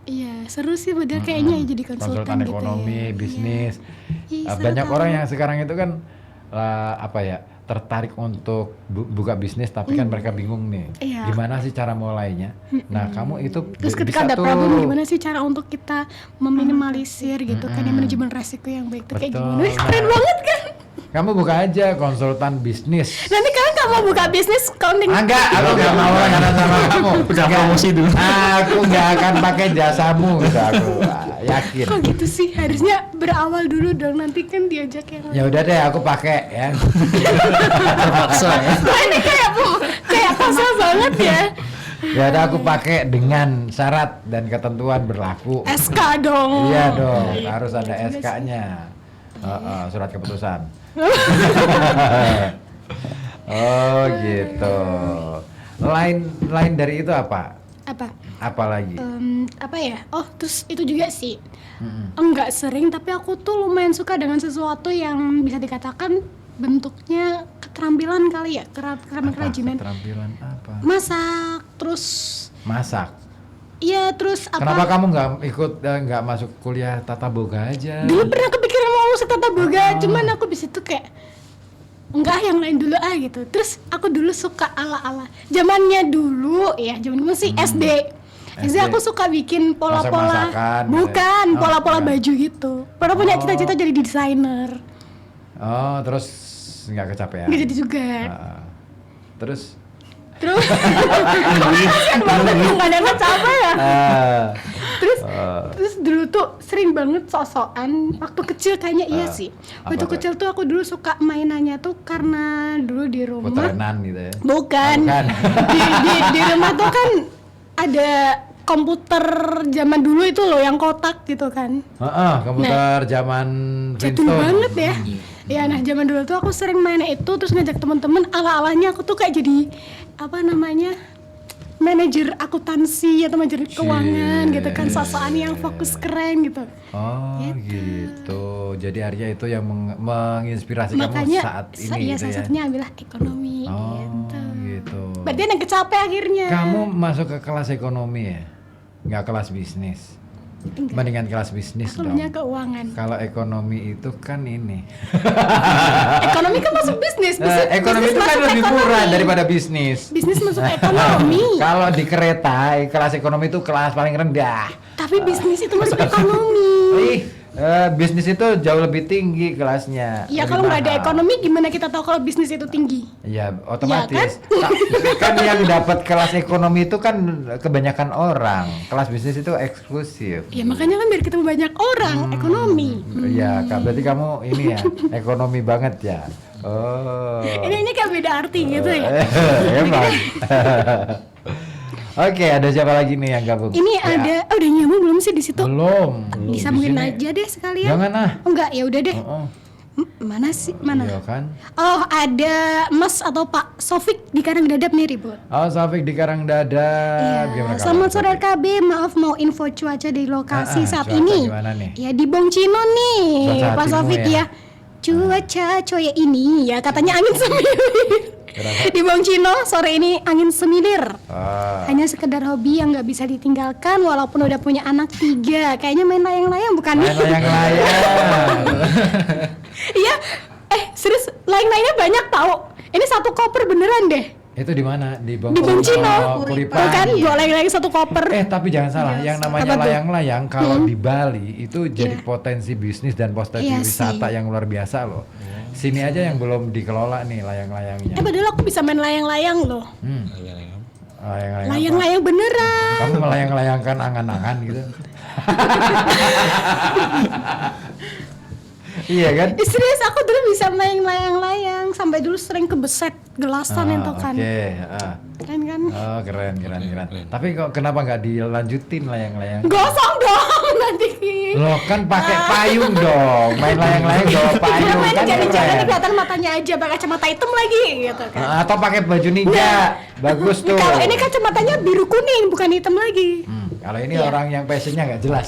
Iya, seru sih padahal kayaknya ya jadi konsultan gitu ekonomi, ya. bisnis. Iya, seru Banyak tahu. orang yang sekarang itu kan tertarik untuk buka bisnis, tapi kan mereka bingung nih, Iya. gimana sih cara mulainya. Nah, kamu itu Terus ketika bisa ada tuh. problem gimana sih cara untuk kita meminimalisir gitu kan, yang manajemen resiko yang baik tuh kayak Betul. gimana? Keren banget kan? Kamu buka aja konsultan bisnis. Nanti kalian nggak mau buka bisnis accounting? Enggak, aku nggak mau karena sama kamu. Udah promosi dulu. Aku nggak akan pakai jasamu, gitu aku yakin. Kok gitu sih? Harusnya berawal dulu dong, nanti kan diajak yang Ya udah deh, aku pakai ya. Terpaksa ya. Wah, ini kayak pasal banget ya. Ya udah, aku pakai dengan syarat dan ketentuan berlaku. SK dong. Iya dong, harus ada SK-nya. Surat keputusan. Oh gitu. Lain dari itu apa? Apa lagi? Apa ya? Oh, terus itu juga sih. Enggak sering, tapi aku tuh lumayan suka dengan sesuatu yang bisa dikatakan bentuknya keterampilan kali ya, kerajinan. Keterampilan apa? Masak, terus Masak. iya, terus apa? Kenapa kamu nggak masuk kuliah tata boga aja? Dulu pernah kepikiran mau masuk tata boga, cuman aku di situ kayak enggak, yang lain dulu gitu. Terus aku dulu suka ala-ala zamannya dulu ya, zaman dulu sih SD. SD aku suka bikin pola-pola, Masak-masakan, bukan gitu ya? pola-pola baju gitu. Pernah punya cita-cita jadi desainer. Oh, terus nggak kecapean? Nggak jadi juga. Terus? Kasian banget nggak ada capek ya. Terus dulu tuh sering banget sok-sokan waktu kecil kayaknya iya sih. Waktu apa kecil tuh aku dulu suka mainannya tuh karena dulu di rumah. Putrenan gitu ya? Bukan. Di rumah tuh kan ada komputer zaman dulu itu loh yang kotak gitu kan. Komputer zaman Jadul Flintstone. banget ya. Ya, nah zaman dulu tuh aku sering main itu, terus ngajak teman-teman, ala-alanya aku tuh kayak jadi apa namanya, manajer akuntansi atau manajer keuangan gitu kan, sosokan yang fokus keren gitu. Oh gitu. Jadi Arya itu yang menginspirasi Makanya kamu saat ini iya, gitu salah ya? satunya ambil ekonomi Gitu. berarti yang kecape akhirnya. Kamu masuk ke kelas ekonomi ya? Nggak kelas bisnis? Enggak. Mendingan kelas bisnis Aku dong. punya keuangan. Kalau ekonomi itu kan ini. Ekonomi kan masuk bisnis. Ekonomi itu kan masuk lebih ekonomi. murah daripada bisnis. Bisnis masuk ekonomi. Kalau di kereta, kelas ekonomi itu kelas paling rendah. Tapi bisnis itu masuk ekonomi. Bisnis itu jauh lebih tinggi kelasnya. Ya lebih kalau nggak ada mahal. ekonomi gimana kita tahu kalau bisnis itu tinggi? Ya otomatis. Kan yang dapat kelas ekonomi itu kan kebanyakan orang. Kelas bisnis itu eksklusif. Ya makanya kan biar ketemu banyak orang, ekonomi. Iya, berarti kamu ini ya ekonomi banget ya. Oh. Ini kayak beda arti gitu ya. Emang. Oke, ada siapa lagi nih yang gabung? Ini Ya. ada, udah nyambung belum sih di situ? Belum. Disambungin Di sini. aja deh sekalian. Jangan ah. Oh, enggak, ya udah deh. Mana sih? Mana? Iya kan? Oh, ada Mas atau Pak Sofik di Karangdadap nih ribut. Oh, Safik di Karangdadap. Gimana kabar? Selamat sore KB, maaf mau info cuaca di lokasi saat cuaca ini. gimana nih? Ya di Bongcino nih, Cuaca Pak hatimu Sofik ya? ya. Cuaca coy ini ya katanya angin semilir. Di Bongcino sore ini angin semilir. Hanya sekedar hobi yang nggak bisa ditinggalkan walaupun udah punya anak 3. Kayaknya main layang-layang bukan? Main layang-layang. Iya, serius layang-layangnya banyak tahu. Ini satu koper beneran deh. Itu di mana? Di Bongcino. Kuripan. Bukan, bawa layang-layang satu koper. Tapi jangan salah, yang namanya Apa tuh? layang-layang kalau di Bali itu jadi potensi bisnis dan potensi Iya wisata sih. yang luar biasa loh. Sini aja yang belum dikelola nih layang-layangnya. Padahal aku bisa main layang-layang loh. Layang-layang. Layang-layang beneran. Kamu melayang-layangkan angan-angan gitu. Iya kan? Serius aku dulu bisa main layang-layang sampai dulu sering kebeset gelasan itu kan. Oke, Keren kan? Oh, keren. Tapi kok kenapa nggak dilanjutin layang-layang? Gosong dong nanti. Loh kan pakai payung dong, main layang-layang bawa payung Main kan jalan-jalan keren. kelihatan matanya aja, pakai kacamata hitam lagi gitu kan. Atau pakai baju ninja, bagus tuh. Kalau ini kacamatanya biru kuning bukan hitam lagi. Kalau ini Iya. orang yang passionnya nggak jelas.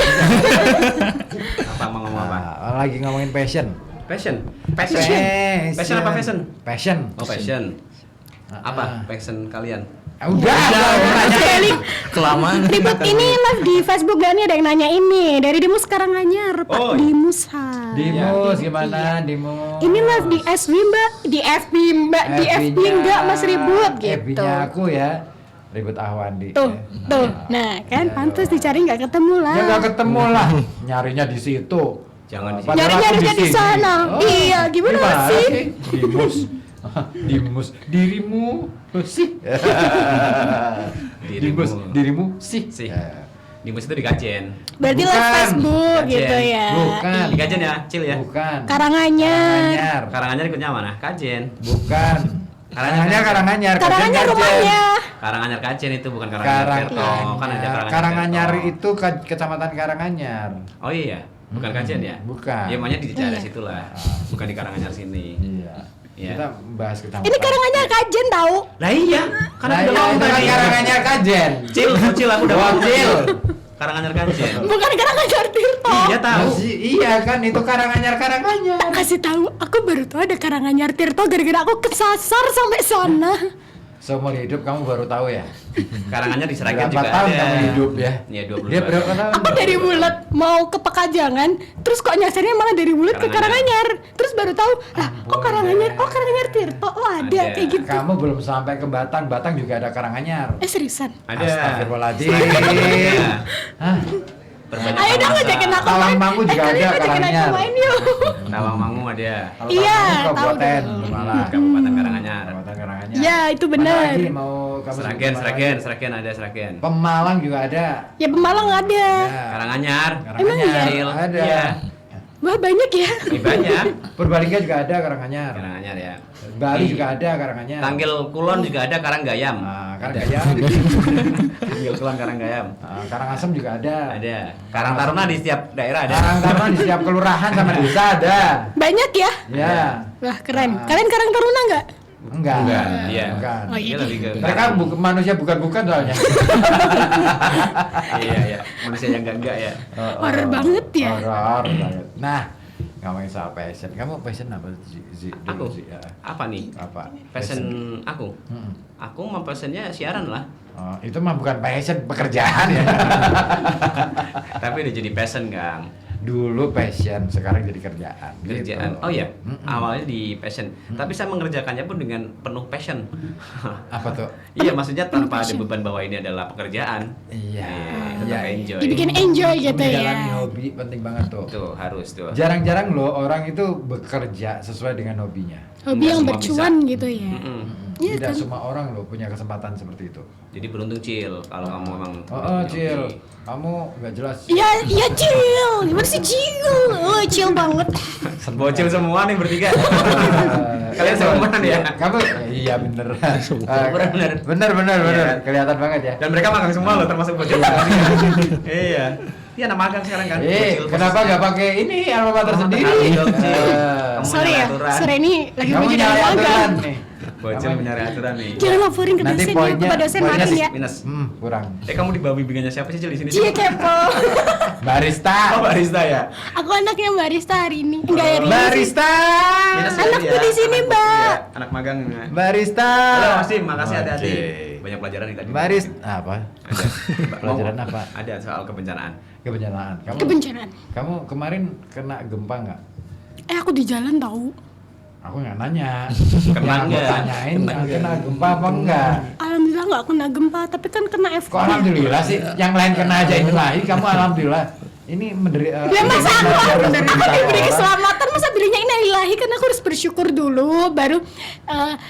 Apa mau ngomong apa? Lagi ngomongin passion. Passion apa fashion? Passion. Oh, passion. Apa passion kalian? Udah, kelamaan. Ribet ini live di Facebook gak nih ada yang nanya ini dari Dimus Karanganyar, Pak Dimus. Dimus gimana? Dimus. Ini live di FB Mbak, di FB enggak Mas Ribut gitu. FB-nya aku ya. Ribut Ahwandi. Tuh. Nah, kan pantas dicari nggak ketemu lah. Ya nggak ketemu lah. Nyarinya di situ. Jangan di situ. Nyari-nyarinya di sana. Iya, gimana sih? Dimus, dirimu sih. Dirimu sih. Dimus itu di Kajen. Berarti live Facebook Kajen. gitu ya. Bukan. Di Kajen ya, Cil ya. Bukan. Karanganyar. Karanganyar ikutnya mana? Kajen. Bukan. Karanganyar rumahnya. Karanganyar Kajen itu bukan Karanganyar Tirto. Kan ada Karanganyar itu kecamatan Karanganyar. Oh iya, bukan Kajen ya? Bukan. Ya maunya di daerah situ lah. Bukan di Karanganyar sini. Iya. Kita bahas kecamatan. Ini Karanganyar Kajen tahu? Lah iya, kan Nah, udah iya, ngomong itu kan tadi. Karanganyar Kajen. Cil, aku udah ngomong. Cil. Karanganyar Kajen. Bukan Karanganyar Tirto. Iya tahu. Iya kan itu Karanganyar. Kasih tahu, aku baru tahu ada Karanganyar Tirto gara-gara aku kesasar sampai sana. Seumur hidup kamu baru tahu ya? Karanganyar di Sragen Berapa juga tahun ada. kamu hidup ya? Iya, 22 Dia berapa tahun? Aku dari Bulet mau ke Pekajangan, terus kok nyasarnya malah dari Bulet ke Karanganyar. Terus baru tahu, lah kok Karanganyar? Oh Karanganyar Tirto, oh ada kayak gitu. Kamu belum sampai ke Batang. Batang juga ada Karanganyar. Seriusan? Ada. Astagfirullahaladzim. Hah? Ayo dong ngajakin aku main. Tawangmangu juga ada Kalian ngajakin aku Karanganyar. main yuk. Tawangmangu ada. Iya, tahu Kabupaten dong. Malang. Kabupaten Karanganyar. Ya itu Mana benar. lagi mau kamu sebut mana lagi? Sragen ada Sragen. Pemalang juga ada. Ya Pemalang ada. Karanganyar. Emang iya? Cil. Ada. Iya. Wah banyak ya. Banyak. Purbalingga juga ada Karanganyar. Karanganyar ya. Bali juga ada Karanganyar. Tanggil Kulon juga ada Karanggayam. Karanggayam. Tanggil Kulon Karanggayam. Karangasem juga ada. Ada. Karang Taruna di setiap daerah ada. Karang Taruna di setiap kelurahan sama desa ada. Banyak ya? Ya. Wah keren. Kalian Karang Taruna nggak? Enggak. Iya. Bukan. Oh, iya. Dia lebih ke Mereka manusia bukan soalnya. Iya. Manusia yang enggak ya. Horor banget ya. Horor banget. Nah, ngomongin soal passion. Kamu passion apa sih? Aku? Apa nih? Apa? Passion aku? Aku mah passionnya siaran lah. Oh, itu mah bukan passion, pekerjaan ya. Tapi udah jadi passion, Kang. Dulu passion, sekarang jadi kerjaan. Kerjaan. Gitu. Oh ya, awalnya di passion. Tapi saya mengerjakannya pun dengan penuh passion. Apa tuh? Iya, maksudnya tanpa ada beban bahwa ini adalah pekerjaan. Iya. Tetap enjoy. Dibikin enjoy gitu ya. Menjalani hobi penting banget tuh. Tuh, harus tuh. Jarang-jarang loh orang itu bekerja sesuai dengan hobinya. Hobi yang bercuan gitu ya. Iya Tidak kan? semua orang loh punya kesempatan seperti itu. Jadi beruntung, Cil, kalau kamu memang Cil, kamu nggak jelas. Iya, iya Cil. Gimana sih Cil? Oh, Cil banget. Bocil semua nih bertiga. Kalian semua nih ya. Kamu iya bener. Bener. Bener. Kelihatan banget ya. Dan mereka magang semua loh, termasuk bocil. Iya. Iya, anak magang sekarang kan. Kenapa nggak pakai ini alma mater sendiri? Sorry ya, sore ini lagi Kamu bikin nyari aturan magang. nih. Bocil mencari aturan nih. Jangan laporin ke Nanti dosen ya, poinnya ke dosen makin ya. Minus. Kurang. Kamu di bawah bimbingannya siapa sih, Cil, di sini? Cie kepo. Barista. Oh, barista ya. Aku anaknya barista hari ini. Enggak hari ini. Barista. Anakku di sini, Mbak. Anak magang. Barista. Halo, Mas Sim, makasih hati-hati. Banyak pelajaran nih tadi. Apa? Pelajaran apa? Ada soal kebencanaan. Kebencanaan. Kebencanaan. Kamu kemarin kena gempa nggak? Aku di jalan tahu. Aku nggak nanya. Kena Yang aku nggak? tanyain kena gempa apa enggak? Alhamdulillah nggak kena gempa, tapi kan kena FK. Kok alhamdulillah sih? Yang lain kena aja ini lagi, kamu alhamdulillah. ini menderita. Ya masa aku diberi keselamatan, masa belinya innalillahi, kan aku harus bersyukur dulu baru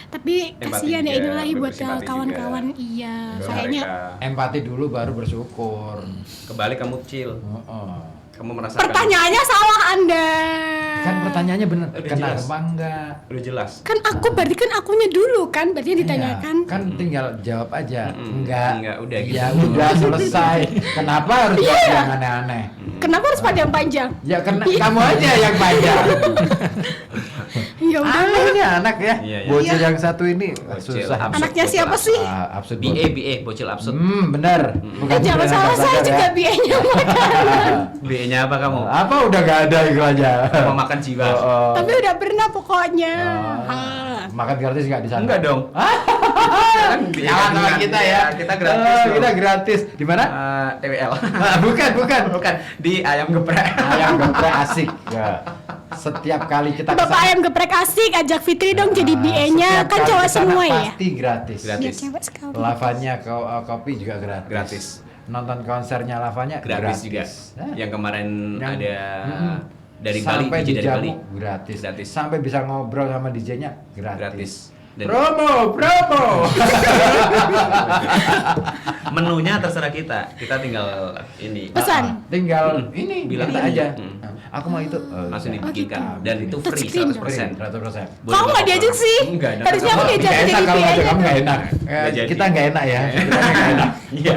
tapi kasihan ya innalillahi buat kawan-kawan. Iya, kayaknya empati dulu baru bersyukur. Kembali kamu chill. Kamu merasakan. Pertanyaannya salah Anda. Kan pertanyaannya benar. Kenapa enggak? Udah jelas. Kan aku berarti kan akunya dulu kan, berarti ditanyakan. Kan tinggal jawab aja. Enggak, udah gitu. Ya udah selesai. Kenapa harus yang aneh-aneh? Kenapa harus panjang-panjang? Ya karena kamu aja yang panjang. Ya udah. Ini anak ya. Iya. Bocil yang satu ini susah. Anaknya siapa sih? Absurd. BA bocil absurd. Benar. Jangan salah, saya juga BA-nya makan. BA-nya apa kamu? Apa udah gak ada iklannya? Mau makan jiwa. Tapi udah pernah pokoknya. Makan gratis nggak di sana? Enggak dong. Jangan sama kita ya. Kita gratis. Kita gratis. Di mana? TWL. Bukan. Di ayam geprek. Ayam geprek asik. Ya. Setiap kali kita Bapak ayam geprek asik, ajak Fitri dong jadi BA-nya, kan cowok semua ya. Pasti gratis. Ya, cewek sekali. Lavanya kopi juga gratis. Nonton konsernya Lavanya gratis juga. Yang kemarin ada dari Bali, sampai DJ dari Bali gratis. Sampai bisa ngobrol sama DJ-nya gratis. Dan promo. Menunya terserah kita tinggal ini pesan, tinggal ini bilang aja. Aku mau itu langsung dibikinkan dan itu free 100%. Kamu nggak diajak sih? Enggak. Harusnya aku diajak jadi BA-nya. Kamu nggak enak. Kita nggak enak ya. Iya.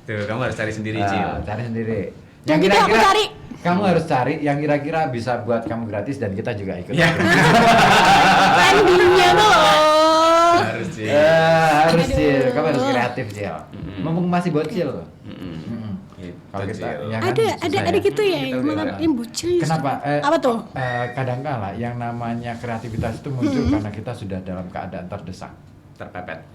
Tuh, kamu harus cari sendiri, Cil. Cari sendiri. Yang kira-kira kamu harus cari yang kira-kira bisa buat kamu gratis dan kita juga ikut. Endingnya tuh. Harus Cil. Harus Cil. Kamu harus kreatif Cil. Mumpung masih bocil. Kalau kita ada gitu ya yang bocil. Kenapa? Apa tuh? Kadangkala yang namanya kreativitas itu muncul karena kita sudah dalam keadaan terdesak, terpepet.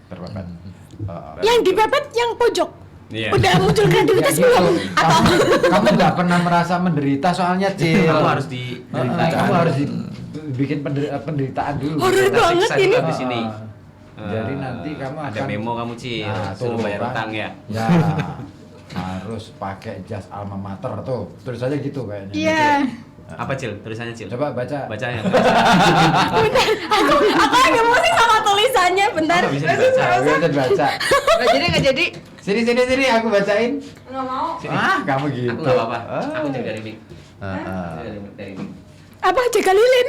Yang dipepet yang pojok. Iya. Udah muncul kreativitas belum? Atau kamu nggak pernah merasa menderita soalnya Cil. Kamu harus kamu harus bikin penderitaan dulu. Horor banget ini. Di sini. Jadi nanti kamu ada memo kamu Cil, suruh bayar utang ya. Ya. Harus pakai jas alma mater tuh. Tulis aja gitu kayaknya. Iya. Apa Cil? Tulisannya Cil? Coba baca. Bacanya. Aku agak musik sama tulisannya. Bentar. Bisa dibaca. Nggak jadi. Sini aku bacain. Nggak mau. Sini. Kamu gitu. Aku nggak apa-apa. Aku jaga mic. Dari mic. Apa jaga lilin?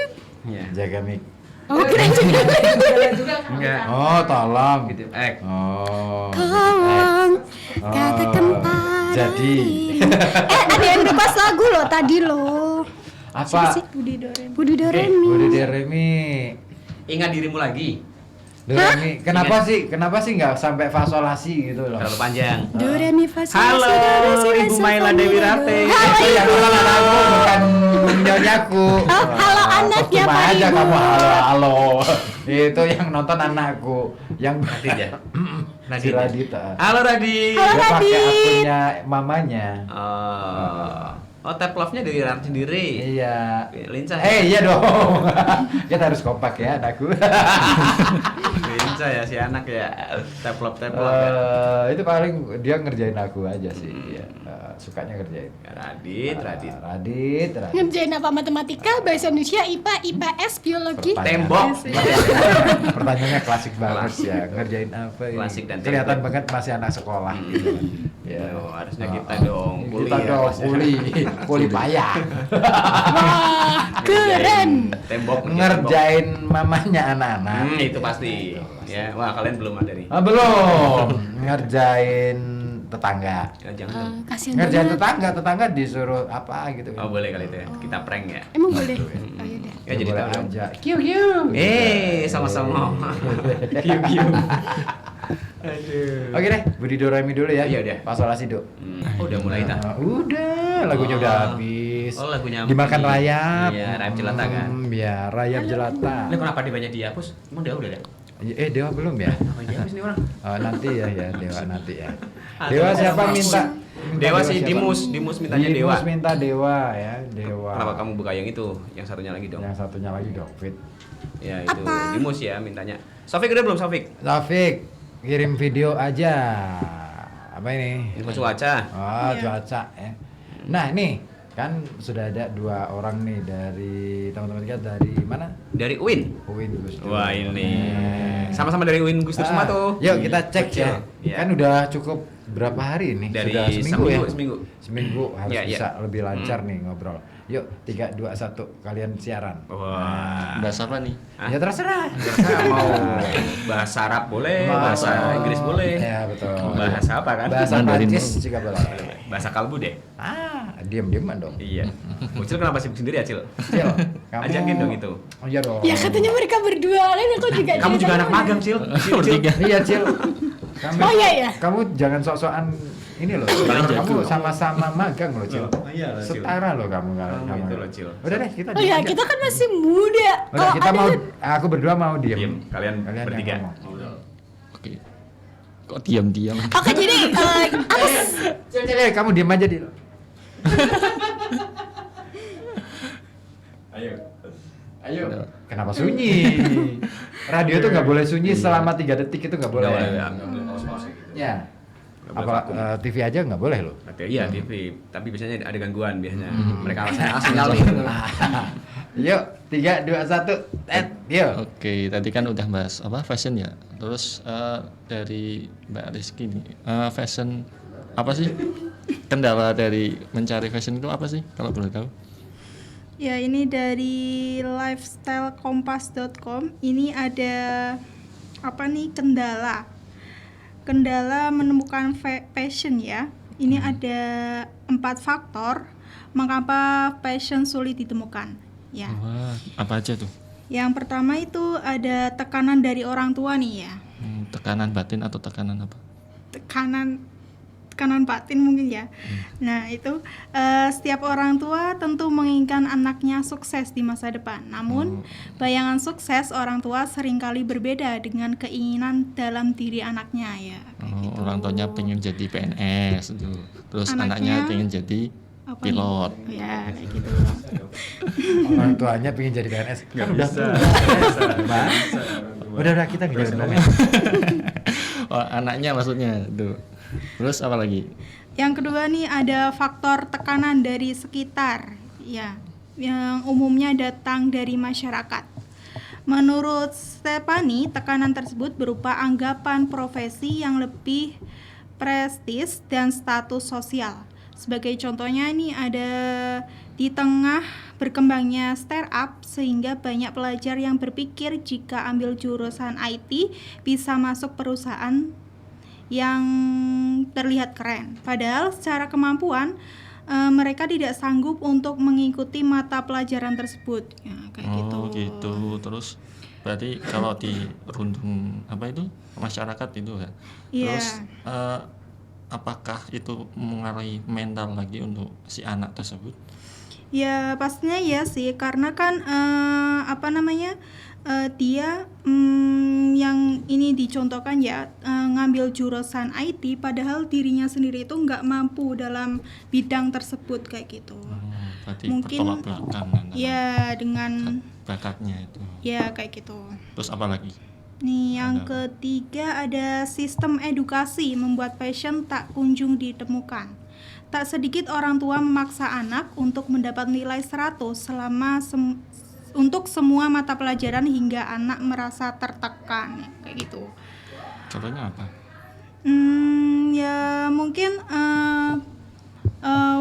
Iya. Jaga mic. Oh, kira jaga lilin. Enggak. Oh, tolong. Gitu. Tolong. Katakan padaku. Jadi. Ada yang request lagu loh tadi loh. Apa? Budi Doremi. Ingat dirimu lagi. Doremi. Kenapa sih nggak sampai fasolasi gitu loh? Terlalu panjang. Doremi fasolasi. Halo, Ibu Maila Dewi Rate. Itu yang nonton anakku, bukan nyonyaku. Halo anaknya Pak aja Ibu. kamu halo. Itu yang nonton anakku. Yang Radit ya? Radita. Halo Radit. Halo Dia pakai Radit. akunnya mamanya. Oh, tap love-nya dari Radit sendiri. Iya. Lincah. Iya dong. Kita harus kompak ya anakku. Lincah ya si anak ya. Tap love. Itu paling dia ngerjain aku aja sih. Ya. Sukanya ngerjain. Radit. Ngerjain apa? Matematika, bahasa Indonesia, IPA, IPS, biologi. Tembok. Pertanyaannya klasik banget ya. Ngerjain apa ini? Klasik dan kelihatan banget masih anak sekolah gitu. Ya, harusnya kita dong. Kuli payah. Wah, keren. Tembok Ngerjain mamanya anak-anak. Itu pasti. Ya, wah kalian belum ada nih. Belum. Ngerjain tetangga. Kasihan Ngerjain banget. tetangga disuruh apa gitu. Oh, boleh kali itu ya. Kita prank ya. Emang boleh? Oh yaudah. Ya jadi tahu dong. Kiu. Sama-sama. Kiu. Aduh. Oke deh, Budi Doremi dulu ya. Iya udah. Fasolasi do. Udah mulai ta. Udah, lagunya udah habis. Oh, lagunya. Dimakan rayap. Iya, rayap jelata kan. Iya, rayap jelata. Ini kenapa dia banyak dihapus? Emang dia udah ya? Dewa belum ya? Apa dihapus nih orang? Nanti ya, Dewa nanti ya. Dewa siapa minta? Dewa sih Dimus mintanya Dewa. Dimus minta Dewa ya, Dewa. Kenapa kamu buka yang itu? Yang satunya lagi dong. Yang satunya lagi dong, Fit. Ya itu Dimus ya mintanya. Sofik udah belum Sofik? Sofik, kirim video aja. Apa ini? Info cuaca. Oh, cuaca ya. Nah, ini kan sudah ada 2 orang nih dari teman-teman kita dari mana? Dari UIN. UIN Gus Dur. Wah, ini. Sama-sama dari UIN Gus Dur semua tuh. Yuk kita cek ya. Kan udah cukup berapa hari ini? Dari sudah seminggu ya? Seminggu harus bisa lebih lancar nih ngobrol. Yuk, 3, 2, 1 kalian siaran. Wah. Bahasa apa nih? Ya terserah. Mau bahasa Arab boleh, bahasa Inggris boleh. Ya betul. Bahasa apa kan? Bahasa Prancis juga boleh. Bahasa kalbu deh. Diam-diaman dong. Iya. Cil kenapa sibuk sendiri ya, Cil? Cil, kamu ajakin dong itu. Oh iya dong. Ya katanya mereka berdua kan aku juga. Kamu juga anak magang, Cil. Iya, Cil. Oh iya ya. Kamu jangan sok-sokan ini loh. Kamu sama-sama magang loh, Cil. Iya, setara loh kamu itu loh, Cil. Udah deh, kita. Oh iya, kita kan masih muda. Udah, kita mau aku berdua mau diam. Kalian bertiga. Oke. Kok diam-diam? Oke, jadi Cil, kamu diam aja, Dil. Ayo. Kenapa sunyi? Radio tuh nggak boleh sunyi selama 3 detik itu nggak boleh. Ya. Apa TV aja nggak boleh loh? Iya TV, tapi biasanya ada gangguan biasanya. Mereka alasan sinyal nih. Yuk, 3, 2, 1, yuk. Oke, tadi kan udah bahas apa fashion ya. Terus dari Mbak Rizky nih, fashion apa sih? Kendala dari mencari fashion itu apa sih kalau boleh tahu? Ya, ini dari lifestylekompas.com. Ini ada apa nih kendala? Kendala menemukan fashion ya. Ini ada 4 faktor mengapa fashion sulit ditemukan. Ya. Wah, apa aja tuh? Yang pertama itu ada tekanan dari orang tua nih ya. Tekanan batin atau tekanan apa? Tekanan batin mungkin ya. Nah itu setiap orang tua tentu menginginkan anaknya sukses di masa depan. Namun bayangan sukses orang tua seringkali berbeda dengan keinginan dalam diri anaknya ya. Gitu. Orang tuanya pengen jadi PNS, terus anaknya pengen jadi pilot. Ya kayak gitu. Orang tuanya pengen jadi PNS. Kan udah udah kita nggak ngomongin. Oh, anaknya maksudnya tuh. Terus apa lagi? Yang kedua nih ada faktor tekanan dari sekitar ya, yang umumnya datang dari masyarakat. Menurut Stephanie, tekanan tersebut berupa anggapan profesi yang lebih prestis dan status sosial. Sebagai contohnya ini ada di tengah berkembangnya startup sehingga banyak pelajar yang berpikir jika ambil jurusan IT bisa masuk perusahaan yang terlihat keren. Padahal secara kemampuan mereka tidak sanggup untuk mengikuti mata pelajaran tersebut. Ya, kayak gitu. Oh gitu. Terus berarti kalau di rundung apa itu masyarakat itu kan. Yeah. Terus apakah itu mengaruhi mental lagi untuk si anak tersebut? Ya pastinya ya sih, karena kan dia yang ini dicontohkan ya ngambil jurusan IT padahal dirinya sendiri itu nggak mampu dalam bidang tersebut kayak gitu. Mungkin bertolak belakang ya dengan bakatnya itu. Ya kayak gitu. Terus apa lagi? Nih yang ketiga ada sistem edukasi membuat passion tak kunjung ditemukan. Tak sedikit orang tua memaksa anak untuk mendapat nilai 100 untuk semua mata pelajaran hingga anak merasa tertekan kayak gitu. Contohnya apa? Ya mungkin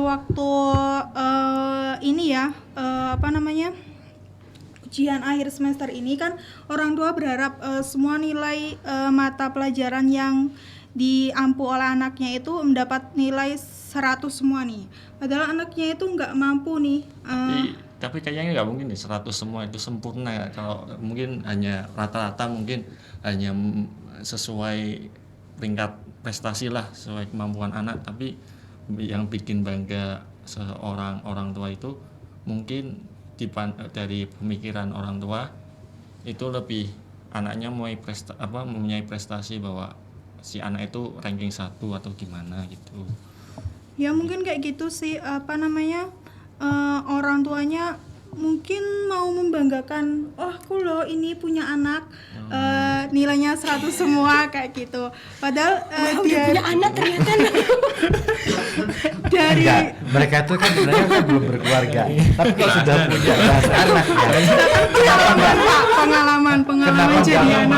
waktu ini ya ujian akhir semester ini kan orang tua berharap semua nilai mata pelajaran yang diampu oleh anaknya itu mendapat nilai 100 semua nih. Padahal anaknya itu nggak mampu nih. Tapi kayaknya nggak mungkin nih 100 semua itu sempurna. Kalau mungkin hanya rata-rata mungkin hanya sesuai peringkat prestasi lah, sesuai kemampuan anak. Tapi yang bikin bangga seorang orang tua itu mungkin dari pemikiran orang tua itu lebih anaknya mempunyai prestasi bahwa si anak itu ranking 1 atau gimana gitu. Ya mungkin kayak gitu sih orang tuanya mungkin mau membanggakan, oh aku loh ini punya anak nilainya 100 semua kayak gitu. Padahal dia punya anak ternyata. Dari mereka itu kan sebenarnya kan belum berkeluarga, tapi kalau sudah punya bahasa anak ya. pengalaman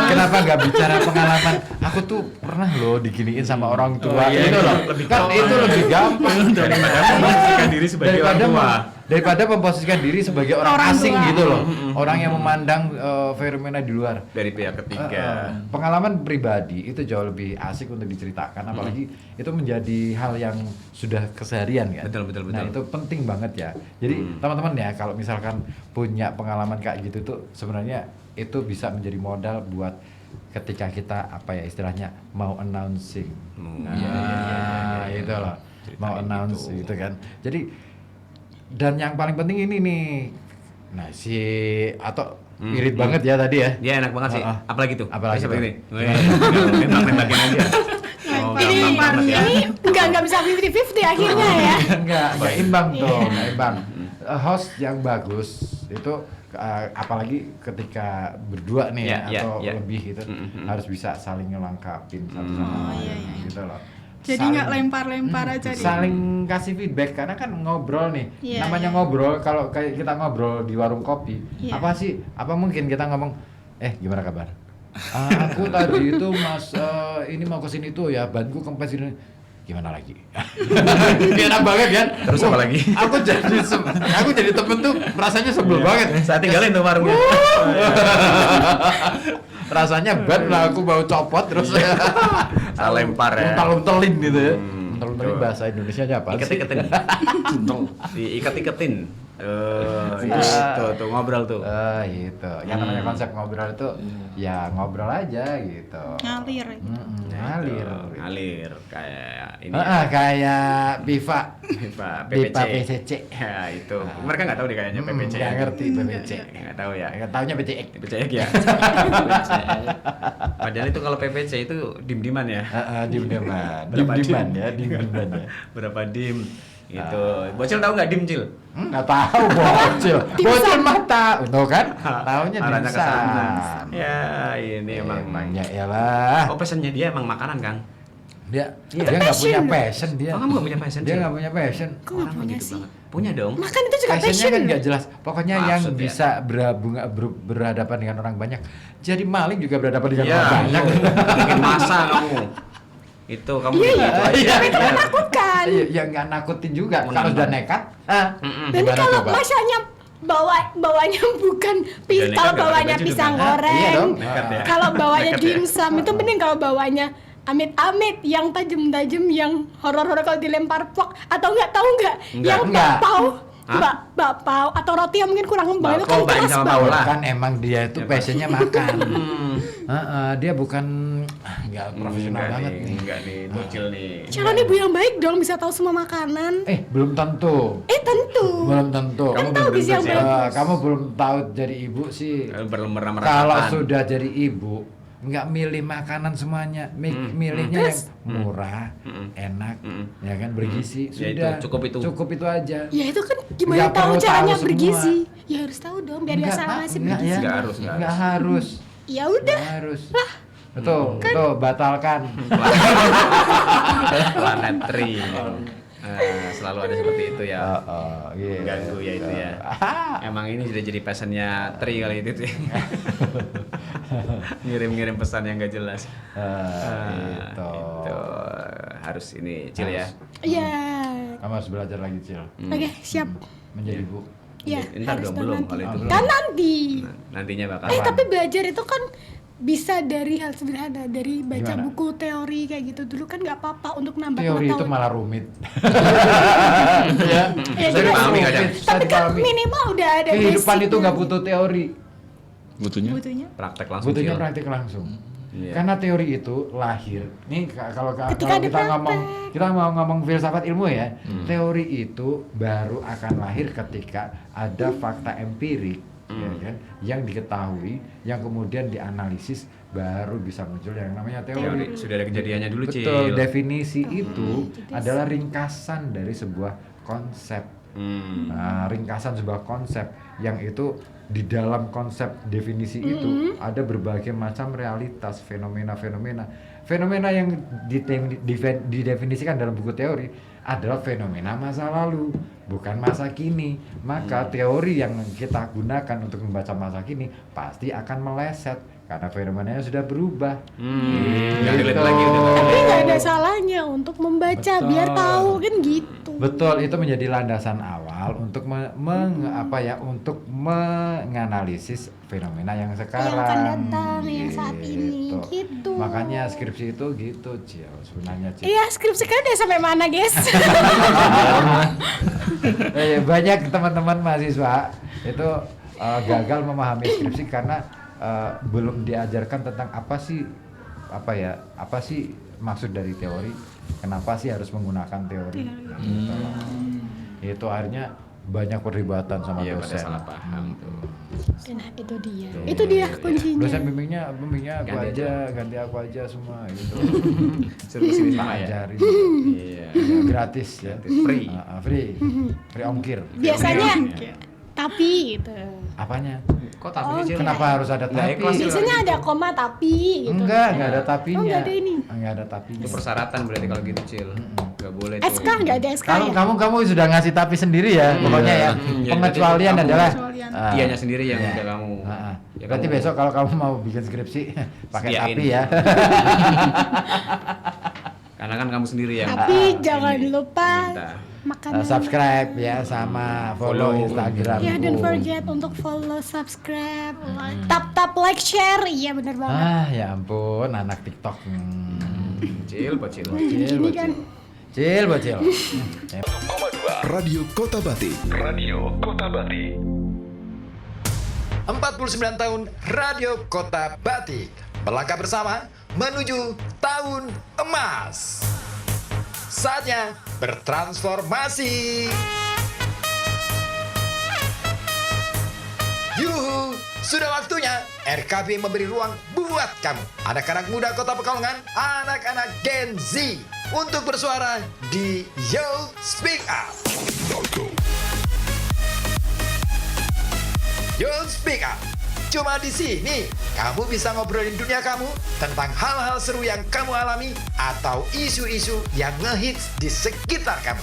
Kenapa nggak bicara pengalaman? Aku tuh pernah loh diginiin sama orang tua. Itu loh, kan itu lebih gampang daripada memposisikan diri sebagai orang tua. Daripada memposisikan diri sebagai orang asing gitu loh, orang yang memandang fenomena di luar dari pihak ketiga. Pengalaman pribadi itu jauh lebih asik untuk diceritakan, apalagi itu menjadi hal yang sudah keseharian kan. Betul. Nah itu penting banget ya. Jadi teman-teman ya, kalau misalkan punya pengalaman kayak gitu tuh sebenarnya itu bisa menjadi modal buat ketika kita apa ya istilahnya mau announcing. Itu loh, mau announce gitu kan. Jadi dan yang paling penting ini nih, nah si atau irit banget ya tadi ya. Dia enak banget sih. Apalagi tuh? Apalagi seperti ini. Tembak-tembakin aja. Ini enggak bisa 50-50 akhirnya ya. Enggak imbang tuh, enggak imbang. Host yang bagus itu apalagi ketika berdua nih atau lebih itu harus bisa saling ngelengkapin satu sama lain gitu loh. Jadi nggak lempar-lempar aja deh. Saling kasih feedback karena kan ngobrol nih. Namanya ngobrol, kalau kayak kita ngobrol di warung kopi, apa mungkin kita ngomong gimana kabar? Aku tadi itu Mas ini mau kesini tuh ya, banku kempes ini. Gimana lagi? Enak banget kan? Terus apa lagi? Aku jadi temen tuh rasanya sebel banget. Saya tinggalin tuh warungnya. Rasanya bad lah, aku mau copot terus saya lempar ya. Untel-untelin gitu ya. Untel-untelin bahasa Indonesianya apa sih? Iket-iketin. Diikat-iketin. Tuh ngobrol tuh. Gitu. Yang namanya konsep ngobrol itu ya ngobrol aja gitu. Ngalir kayak ini. Kayak Biva PPC. Ya itu. Mereka nggak tahu deh kayaknya PPC. Nggak ngerti PPC. Nggak tahu ya. Nggak taunya PCX ya. Padahal itu kalau PPC itu dim-diman ya. Dim-diman ya. Berapa dim? Gitu. Bocil tahu nggak dim, Cil? Nggak tahu bocil. Bocil mata, tuh kan? Taunya dimsum. Ya ini emang. Ya iyalah. Oh pesannya dia emang makanan, Kang. Dia nggak punya passion dia. Kamu nggak punya passion? Dia nggak punya passion. Kok nggak punya sih? Punya dong. Makan itu juga passionnya passion. Kan nggak jelas. Pokoknya yang bisa berhadapan dengan orang banyak. Jadi maling juga berhadapan dengan orang banyak. Bikin masa kamu. Itu kamu gitu aja. Menakutkan. Ya nggak nakutin juga. Kalau udah nekat. Dan kalau masanya bawanya bukan kalau bawanya pisang goreng. Kalau bawanya dimsum itu mending kalau bawanya amit-amit yang tajam-tajam yang horor-horor kalau dilempar pok atau nggak yang bakpao atau roti yang mungkin kurang lembut itu kan keras banget. Kan emang dia itu passionnya makan. Dia bukan nggak profesional banget nih. Enggak nih, bocil nih. Calon ibu yang baik dong bisa tahu semua makanan. Belum tentu. Tentu. Belum tentu. Kamu tahu gizi yang bagus. Kamu belum tahu jadi ibu sih. Kalau sudah jadi ibu nggak milih makanan semuanya, milihnya yang murah, enak, ya kan, bergizi, sudah cukup itu aja. Ya itu kan gimana tahu caranya bergizi? Ya harus tahu dong biar nggak salah sih bergizi. Nggak harus. Ya udah. Harus. Betul, batalkan. Planet Tri. Selalu ada seperti itu ya. Ganggu ya itu ya. Emang ini sudah jadi pesannya Tri kali itu. Ngirim-ngirim pesan yang gak jelas. Itu harus ini Cil ya. Iya. Kamu harus belajar lagi Cil. Oke, siap. Menjadi ibu. Iya. Entar dong belum kalau itu. Kan nanti. Nantinya bakal. Tapi belajar itu kan bisa dari hal sederhana, dari baca buku teori kayak gitu dulu kan nggak apa-apa untuk nambah teori itu malah rumit. Tapi kan minimal udah ada kehidupan itu nggak butuh teori. Butuhnya praktek langsung. Butuhnya praktek langsung. Karena teori itu lahir. Nih kalau kita mau ngomong filsafat ilmu ya, teori itu baru akan lahir ketika ada fakta empirik. Ya kan? Yang diketahui, yang kemudian dianalisis, baru bisa muncul yang namanya teori. Sudah ada kejadiannya dulu, Cil. Betul, definisi itu adalah ringkasan dari sebuah konsep. Nah, ringkasan sebuah konsep yang itu di dalam konsep definisi itu ada berbagai macam realitas, fenomena yang didefinisikan dalam buku teori adalah fenomena masa lalu, bukan masa kini. Maka teori yang kita gunakan untuk membaca masa kini pasti akan meleset karena fenomenanya sudah berubah. Gitu. Tapi nggak ada salahnya untuk membaca biar tahu kan gitu. Betul, itu menjadi landasan awal untuk untuk menganalisis fenomena yang sekarang. Yang akan datang, yang saat ini, gitu. Makanya skripsi itu gitu, Cil. Sebenarnya, Cil. Iya, skripsi kan udah sampai mana, guys? Banyak teman-teman mahasiswa itu gagal memahami skripsi karena belum diajarkan tentang apa sih maksud dari teori, kenapa sih harus menggunakan teori. Itu akhirnya banyak perdebatan sama dosen. Salah paham tuh. Nah, itu dia kuncinya. Dosen bimbingnya ganti aku aja semua gitu. Suruh sini ajarin. Iya, gratis ya. Free ongkir. Biasanya tapi gitu. Apanya? Kok tapi sih? Kenapa harus ada tapi? Biasanya ada koma tapi gitu. Enggak ada tapinya. Oh, enggak ada ini. Enggak ada tapinya. Itu persyaratan berarti kalau gitu, Cil. Enggak boleh tuh. SK enggak ada SK ya? Kamu sudah ngasih tapi sendiri ya, pokoknya ya. Pengecualian adalah ianya sendiri yang udah kamu. Ya, berarti besok kalau kamu mau bikin skripsi pakai tapi ya. Karena kan kamu sendiri yang. Tapi jangan lupa makan subscribe ya, sama follow Instagram. Ya, don't forget untuk follow, subscribe, tap like, share. Iya benar banget. Ya ampun, anak TikTok. Cil. Radio Kota Batik. 49 tahun Radio Kota Batik melangkah bersama menuju tahun emas. Saatnya bertransformasi. Yuhu, sudah waktunya RKB memberi ruang buat kamu, anak-anak muda Kota Pekalongan, anak-anak Gen Z, untuk bersuara di Youth Speak Up. Youth Speak Up. Cuma di sini kamu bisa ngobrolin dunia kamu tentang hal-hal seru yang kamu alami atau isu-isu yang ngehits di sekitar kamu.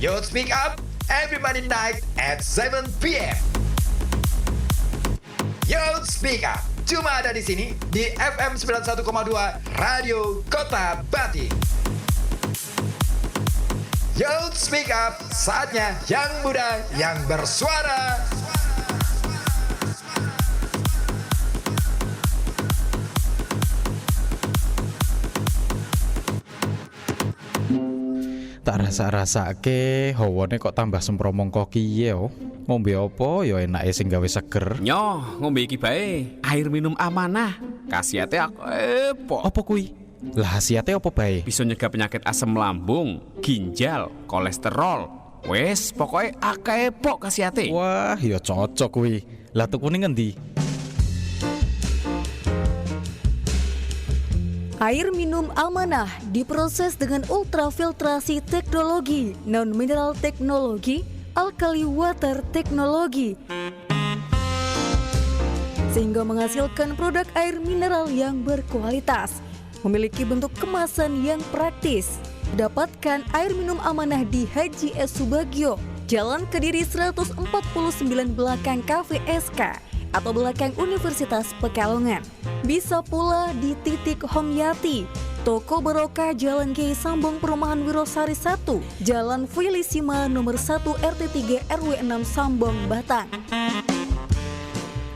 Youth Speak Up every Monday night at 7 p.m. Youth Speak Up cuma ada di sini di FM 91,2 Radio Kota Batik. Youth Speak Up, saatnya yang muda yang bersuara. Tak rasa-rasake hawane kok tambah sempromong kok kiye yo. Ngombe apa ya enake sing gawe seger. Nyoh, ngombe iki bae air minum amanah. Khasiate apa kuwi? Lah khasiate apa bae? Bisa nyegah penyakit asam lambung, ginjal, kolesterol. Wes, pokoke akeh pok khasiate. Wah, ya cocok kuwi. Lah tukune ngendi? Air minum amanah diproses dengan ultrafiltrasi teknologi, non-mineral teknologi, alkali water teknologi, sehingga menghasilkan produk air mineral yang berkualitas. Memiliki bentuk kemasan yang praktis. Dapatkan air minum amanah di Haji S. Subagio, Jalan Kediri 149 belakang Cafe SK atau belakang Universitas Pekalongan. Bisa pula di Titik Homyati, Toko Barokah Jalan Kiai Sambong Perumahan Wirosari 1, Jalan Felisima nomor 1 RT 3 RW 6 Sambong, Batang.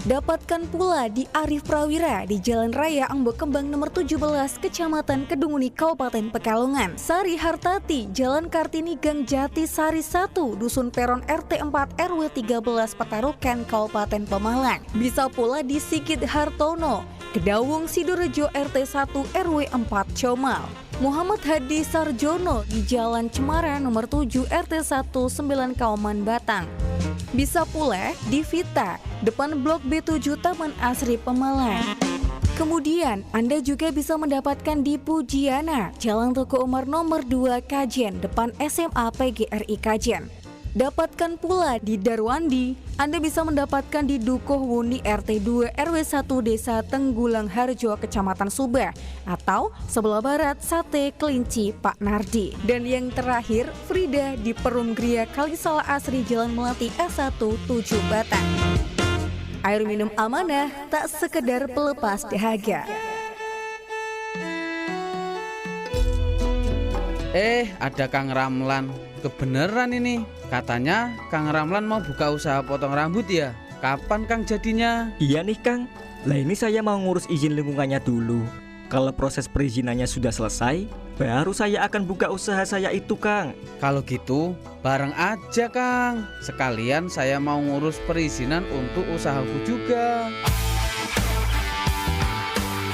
Dapatkan pula di Arif Prawira di Jalan Raya Ambekembang nomor 17 Kecamatan Kedunguni Kabupaten Pekalongan. Sari Hartati Jalan Kartini Gang Jati Sari 1 Dusun Peron RT 4 RW 13 Petarukan Kabupaten Pemalang. Bisa pula di Sigit Hartono Kedawung Sidorejo RT 1 RW 4 Comal. Muhammad Hadi Sarjono di Jalan Cemara nomor 7 RT 1 9 Kauman Batang. Bisa pula di Vita depan Blok B7 Taman Asri Pemalang. Kemudian, Anda juga bisa mendapatkan di Pujiana, Jalan Teguh Umar nomor 2 Kajen, depan SMA PGRI Kajen. Dapatkan pula di Darwandi, Anda bisa mendapatkan di Dukuh Wuni RT 2 RW 1 Desa Tenggulang Harjo, Kecamatan Subah, atau sebelah barat Sate Kelinci Pak Nardi. Dan yang terakhir, Frida di Perum Gria Kalisala Asri Jalan Melati S1 7 Batang. Air minum amanah, tak sekedar pelepas dahaga. Ada Kang Ramlan. Kebeneran ini. Katanya Kang Ramlan mau buka usaha potong rambut ya. Kapan Kang jadinya? Iya nih Kang. Lah ini saya mau ngurus izin lingkungannya dulu. Kalau proses perizinannya sudah selesai, baru saya akan buka usaha saya itu Kang. Kalau gitu, bareng aja Kang. Sekalian saya mau ngurus perizinan untuk usahaku juga.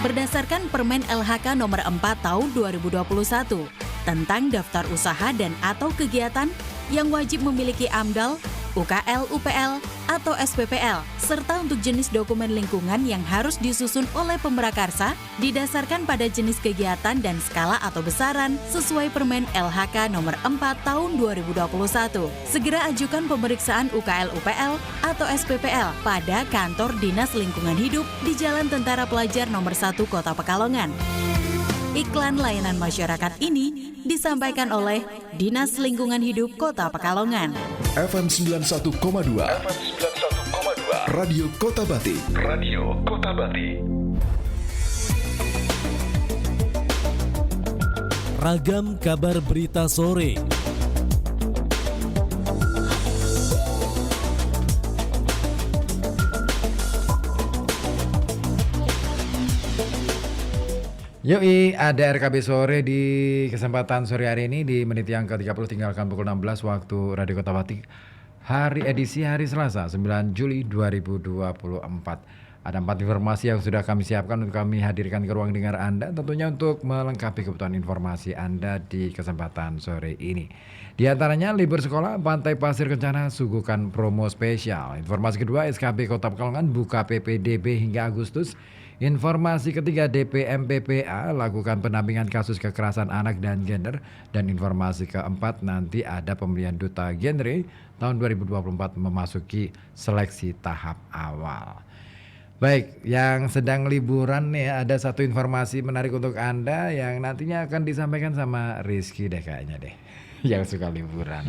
Berdasarkan Permen LHK nomor 4 tahun 2021 tentang daftar usaha dan atau kegiatan yang wajib memiliki AMDAL, UKL, UPL, atau SPPL, serta untuk jenis dokumen lingkungan yang harus disusun oleh pemrakarsa didasarkan pada jenis kegiatan dan skala atau besaran sesuai Permen LHK nomor 4 tahun 2021. Segera ajukan pemeriksaan UKL, UPL, atau SPPL pada kantor Dinas Lingkungan Hidup di Jalan Tentara Pelajar nomor 1 Kota Pekalongan. Iklan layanan masyarakat ini disampaikan oleh Dinas Lingkungan Hidup Kota Pekalongan. FM 91,2 Radio Kota Batik. Radio Kota Batik. Ragam kabar berita sore. Yoi, ada RKB sore di kesempatan sore hari ini di menit yang ke-30 tinggalkan pukul 16 waktu Radio Kota Batik. Hari edisi hari Selasa 9 Juli 2024. Ada 4 informasi yang sudah kami siapkan untuk kami hadirkan ke ruang dengar Anda, tentunya untuk melengkapi kebutuhan informasi Anda di kesempatan sore ini. Di antaranya libur sekolah, Pantai Pasir Kencana suguhkan promo spesial. Informasi kedua, SKB Kota Pekalongan buka PPDB hingga Agustus. Informasi ketiga, DPMPPA lakukan pendampingan kasus kekerasan anak dan gender. Dan informasi keempat, nanti ada pemilihan duta genre tahun 2024 memasuki seleksi tahap awal. Baik, yang sedang liburan nih, ada satu informasi menarik untuk Anda yang nantinya akan disampaikan sama Rizky deh kayaknya deh, yang suka liburan.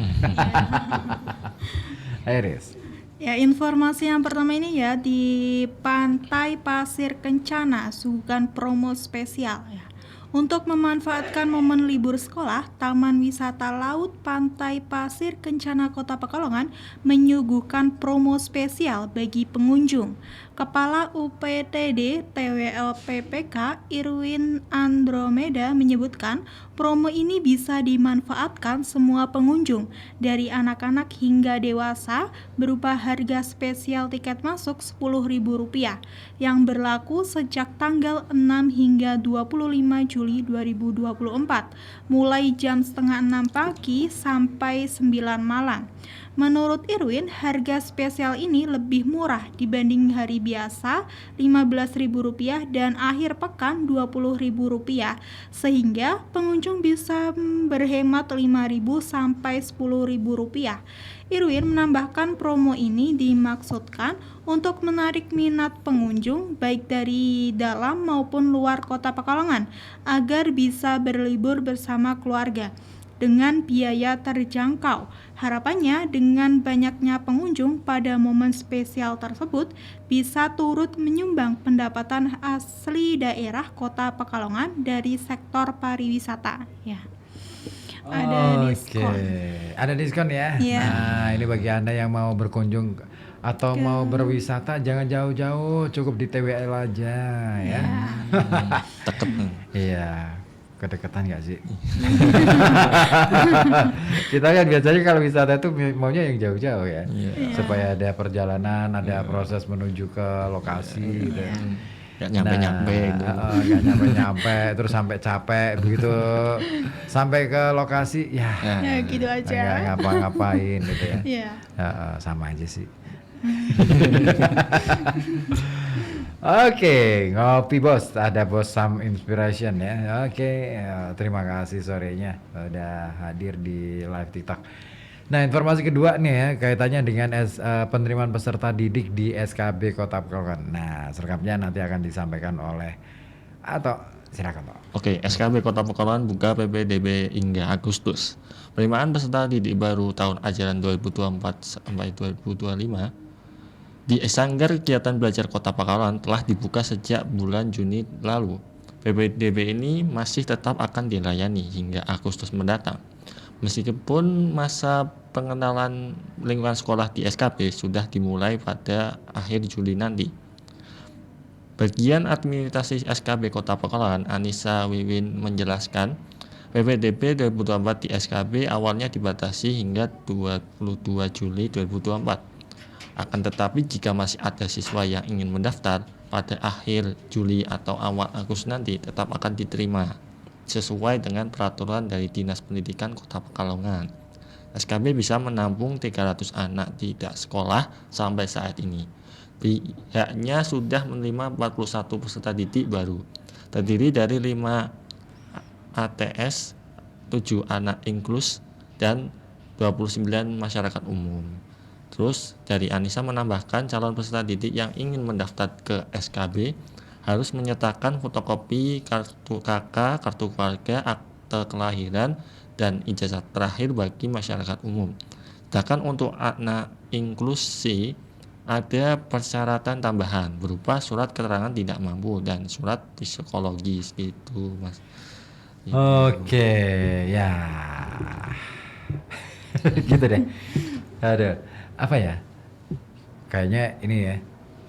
Ayo Riz. Ya, informasi yang pertama ini ya, di Pantai Pasir Kencana suguhkan promo spesial ya. Untuk memanfaatkan momen libur sekolah, Taman Wisata Laut Pantai Pasir Kencana Kota Pekalongan menyuguhkan promo spesial bagi pengunjung. Kepala UPTD TWLPPK Irwin Andromeda menyebutkan promo ini bisa dimanfaatkan semua pengunjung dari anak-anak hingga dewasa berupa harga spesial tiket masuk Rp10.000 yang berlaku sejak tanggal 6 hingga 25 Juli 2024 mulai jam setengah 6 pagi sampai 9 malam. Menurut Irwin, harga spesial ini lebih murah dibanding hari biasa Rp15.000 dan akhir pekan Rp20.000 sehingga pengunjung bisa berhemat Rp5.000 sampai Rp10.000. Irwin menambahkan promo ini dimaksudkan untuk menarik minat pengunjung baik dari dalam maupun luar Kota Pekalongan agar bisa berlibur bersama keluarga dengan biaya terjangkau. Harapannya dengan banyaknya pengunjung pada momen spesial tersebut bisa turut menyumbang pendapatan asli daerah Kota Pekalongan dari sektor pariwisata. Ya. Ada diskon. Ada diskon ya. Yeah. Nah, ini bagi Anda yang mau berkunjung atau mau berwisata jangan jauh-jauh, cukup di TWL aja ya. Deket. Iya. Kedekatan gak sih? Kita kan biasanya kalau wisata itu maunya yang jauh-jauh ya, supaya ada perjalanan, ada proses menuju ke lokasi gitu. Gak nyampe-nyampe gitu. Gak nyampe-nyampe, terus sampai capek begitu, sampai ke lokasi ya gitu aja. Gak ngapa-ngapain gitu ya. Iya. Sama aja sih. Oke, ngopi bos, ada bos some inspiration ya. Oke, terima kasih sorenya udah hadir di live TikTok. Nah, informasi kedua nih ya, kaitannya dengan penerimaan peserta didik di SKB Kota Pekalongan. Nah, selengkapnya nanti akan disampaikan oleh silakan Pak. Oke, SKB Kota Pekalongan buka PPDB hingga Agustus. Penerimaan peserta didik baru tahun ajaran 2024 sampai 2025 di Sanggar Kegiatan Belajar Kota Pekalongan telah dibuka sejak bulan Juni lalu. PPDB ini masih tetap akan dilayani hingga Agustus mendatang. Meskipun masa pengenalan lingkungan sekolah di SKB sudah dimulai pada akhir Juli nanti. Bagian administrasi SKB Kota Pekalongan, Anissa Wiwin menjelaskan, PPDB 2024 di SKB awalnya dibatasi hingga 22 Juli 2024. Akan tetapi jika masih ada siswa yang ingin mendaftar pada akhir Juli atau awal Agustus nanti tetap akan diterima sesuai dengan peraturan dari Dinas Pendidikan Kota Pekalongan. SKB bisa menampung 300 anak tidak sekolah sampai saat ini. Pihaknya sudah menerima 41 peserta didik baru, terdiri dari 5 ATS, 7 anak inklus, dan 29 masyarakat umum. Terus dari Anissa menambahkan calon peserta didik yang ingin mendaftar ke SKB harus menyertakan fotokopi kartu KK, kartu keluarga, akte kelahiran, dan ijazah terakhir bagi masyarakat umum. Sedangkan untuk anak inklusi ada persyaratan tambahan berupa surat keterangan tidak mampu dan surat psikologis gitu, Mas. Oke, ya. Gitu deh. Aduh, apa ya? Kayaknya ini ya.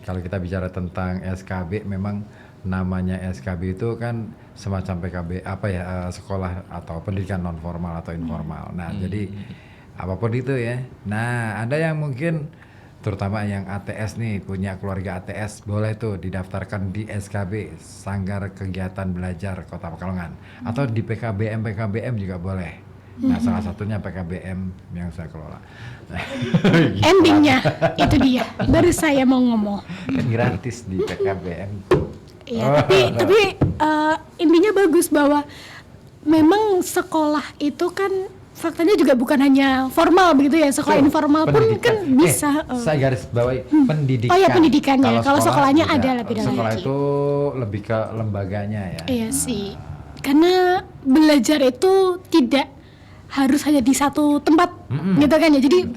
Kalau kita bicara tentang SKB, memang namanya SKB itu kan semacam PKB sekolah atau pendidikan non formal atau informal. Nah, jadi apapun itu ya. Nah, ada yang mungkin terutama yang ATS nih, punya keluarga ATS, boleh tuh didaftarkan di SKB Sanggar Kegiatan Belajar Kota Pekalongan atau di PKBM juga boleh. Nah, salah satunya PKBM yang saya kelola. Endingnya itu dia. Baru saya mau ngomong. Kan gratis di PKBM. Iya, tapi intinya bagus bahwa memang sekolah itu kan faktanya juga bukan hanya formal begitu ya, sekolah informal pun kan bisa. Saya garis bawahi pendidikan. Oh ya, pendidikannya. Kalau sekolahnya juga, ada lebih dalam. Sekolah lagi. itu lebih ke lembaganya ya. Iya sih. Karena belajar itu tidak harus hanya di satu tempat gitu kan ya. Jadi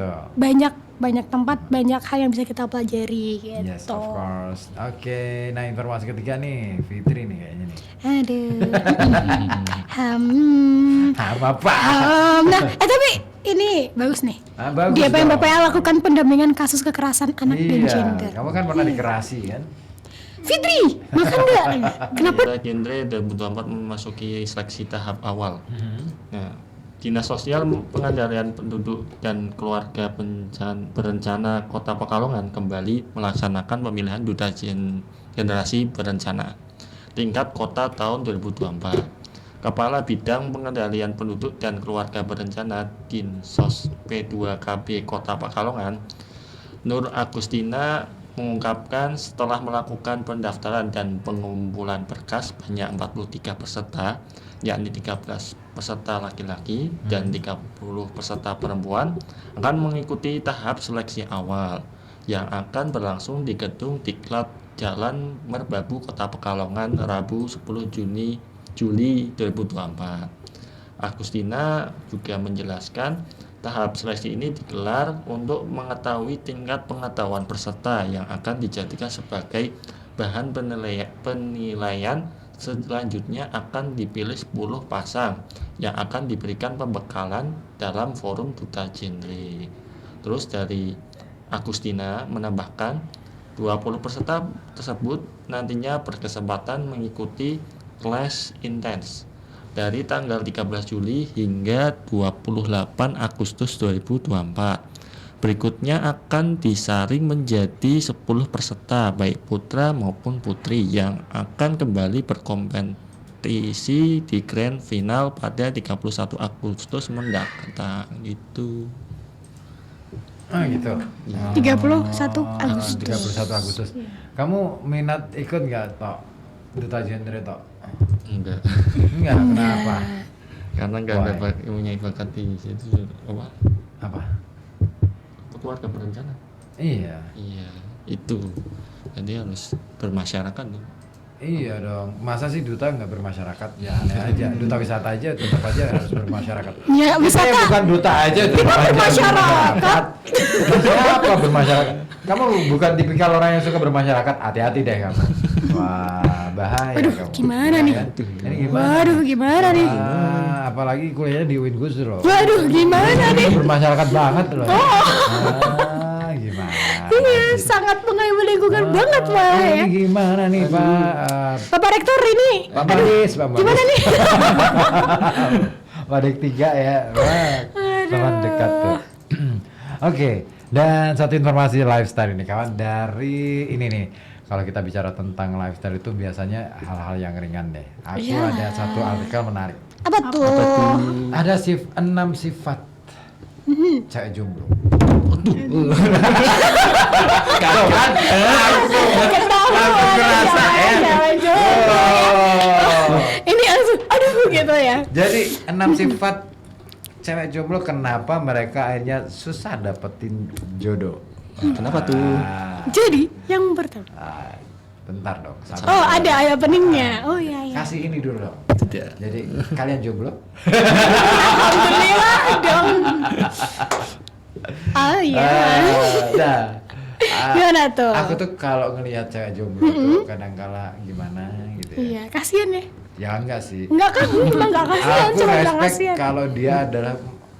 banyak tempat, banyak hal yang bisa kita pelajari gitu. Yes, of course. Oke, nah informasi ketiga nih, Fitri nih kayaknya nih. Aduh. Apa? Nah, tapi ini bagus nih. Bagus. Di BPL lakukan pendampingan kasus kekerasan anak dan gender. Kamu kan pernah dikerasi kan? Fitri, makan nggak? Kenapa? Genre 2024 memasuki seleksi tahap awal. Nah, Dinas Sosial Pengendalian Penduduk dan Keluarga Berencana Kota Pekalongan kembali melaksanakan pemilihan duta generasi berencana tingkat kota tahun 2024. Kepala Bidang Pengendalian Penduduk dan Keluarga Berencana Dinsos P2KB Kota Pekalongan, Nur Agustina, mengungkapkan setelah melakukan pendaftaran dan pengumpulan berkas banyak 43 peserta, yakni 13 peserta laki-laki dan 30 peserta perempuan akan mengikuti tahap seleksi awal yang akan berlangsung di gedung Diklat Jalan Merbabu Kota Pekalongan Rabu 10 Juli 2024. Agustina juga menjelaskan tahap seleksi ini digelar untuk mengetahui tingkat pengetahuan peserta yang akan dijadikan sebagai bahan penilaian. Selanjutnya akan dipilih 10 pasang yang akan diberikan pembekalan dalam forum duta genre. Terus dari Agustina menambahkan 20 peserta tersebut nantinya berkesempatan mengikuti kelas intens dari tanggal 13 Juli hingga 28 Agustus 2024. Berikutnya akan disaring menjadi 10 peserta baik putra maupun putri yang akan kembali berkompetisi di grand final pada 31 Agustus mendatang gitu. Oh gitu. 31 Agustus. 31 Agustus. Kamu minat ikut nggak Tok? Duta Genre Tok? Enggak. Enggak, kenapa? Karena nggak ada punya bakat di situ. Apa? Keluarga berencana. Iya. Iya, itu. Jadi harus bermasyarakat dong. Iya dong, masa sih duta nggak bermasyarakat? Ya aneh aja, duta wisata aja tetap aja harus bermasyarakat. Ya wisata. Saya bukan duta aja, tetap aja bermasyarakat. Siapa bermasyarakat? Kamu bukan tipikal orang yang suka bermasyarakat, hati-hati deh kamu. Wah, bahaya. Waduh, kamu. gimana nih? Ini gimana? Waduh, gimana nih? Apalagi kuliahnya di UIN Gus loh. Waduh, gimana nih? Bermasyarakat banget loh. Gimana? Ini sangat mengayomi lingkungan banget Pak ya. Ini gimana nih Pak? Bapak Rektor ini. Pak Baris, Gimana nih? Wadek 3 ya. Wah, teman dekat tuh. Oke, dan satu informasi lifestyle ini kawan dari ini nih. Kalau kita bicara tentang lifestyle itu biasanya hal-hal yang ringan deh. Aku ada satu artikel menarik. Apa tuh? Ada 6 sifat cewek jomblo. Kau kan? Aku ngerasa ya. Ini langsung, aduh gitu ya. Jadi 6 sifat cewek jomblo kenapa mereka akhirnya susah dapetin jodoh. Kenapa tuh? Jadi yang pertama. Bentar dong. Oh ada peningnya. Oh iya. Kasih ini dulu dong. Tidak. Jadi kalian jomblo? Alhamdulillah dong. Oh iya. Gimana tuh? Aku tuh kalau ngelihat cewek jomblo tuh kadang-kala gimana gitu ya. Iya, kasihan ya. Ya enggak sih. Enggak kan, cuma enggak kasihan, Aku cuma enggak respect kasihan. kalau dia adalah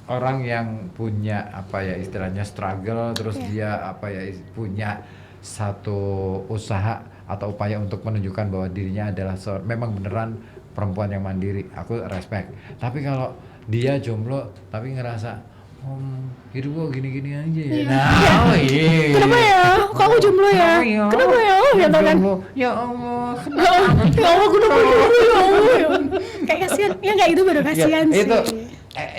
orang yang punya apa ya istilahnya struggle, terus dia apa ya punya satu usaha atau upaya untuk menunjukkan bahwa dirinya adalah memang beneran perempuan yang mandiri. Aku respect. Tapi kalau dia jomblo tapi ngerasa hidup gua gini-gini aja ya. Iya. Nah, iya. Kenapa ya? Kamu jomblo ya? Kenapa ya? Gitu kan. Ya Allah. Ya Allah, kenapa jomblo ya Allah. Kayak kasihan. Ya enggak itu baru kasihan sih. Itu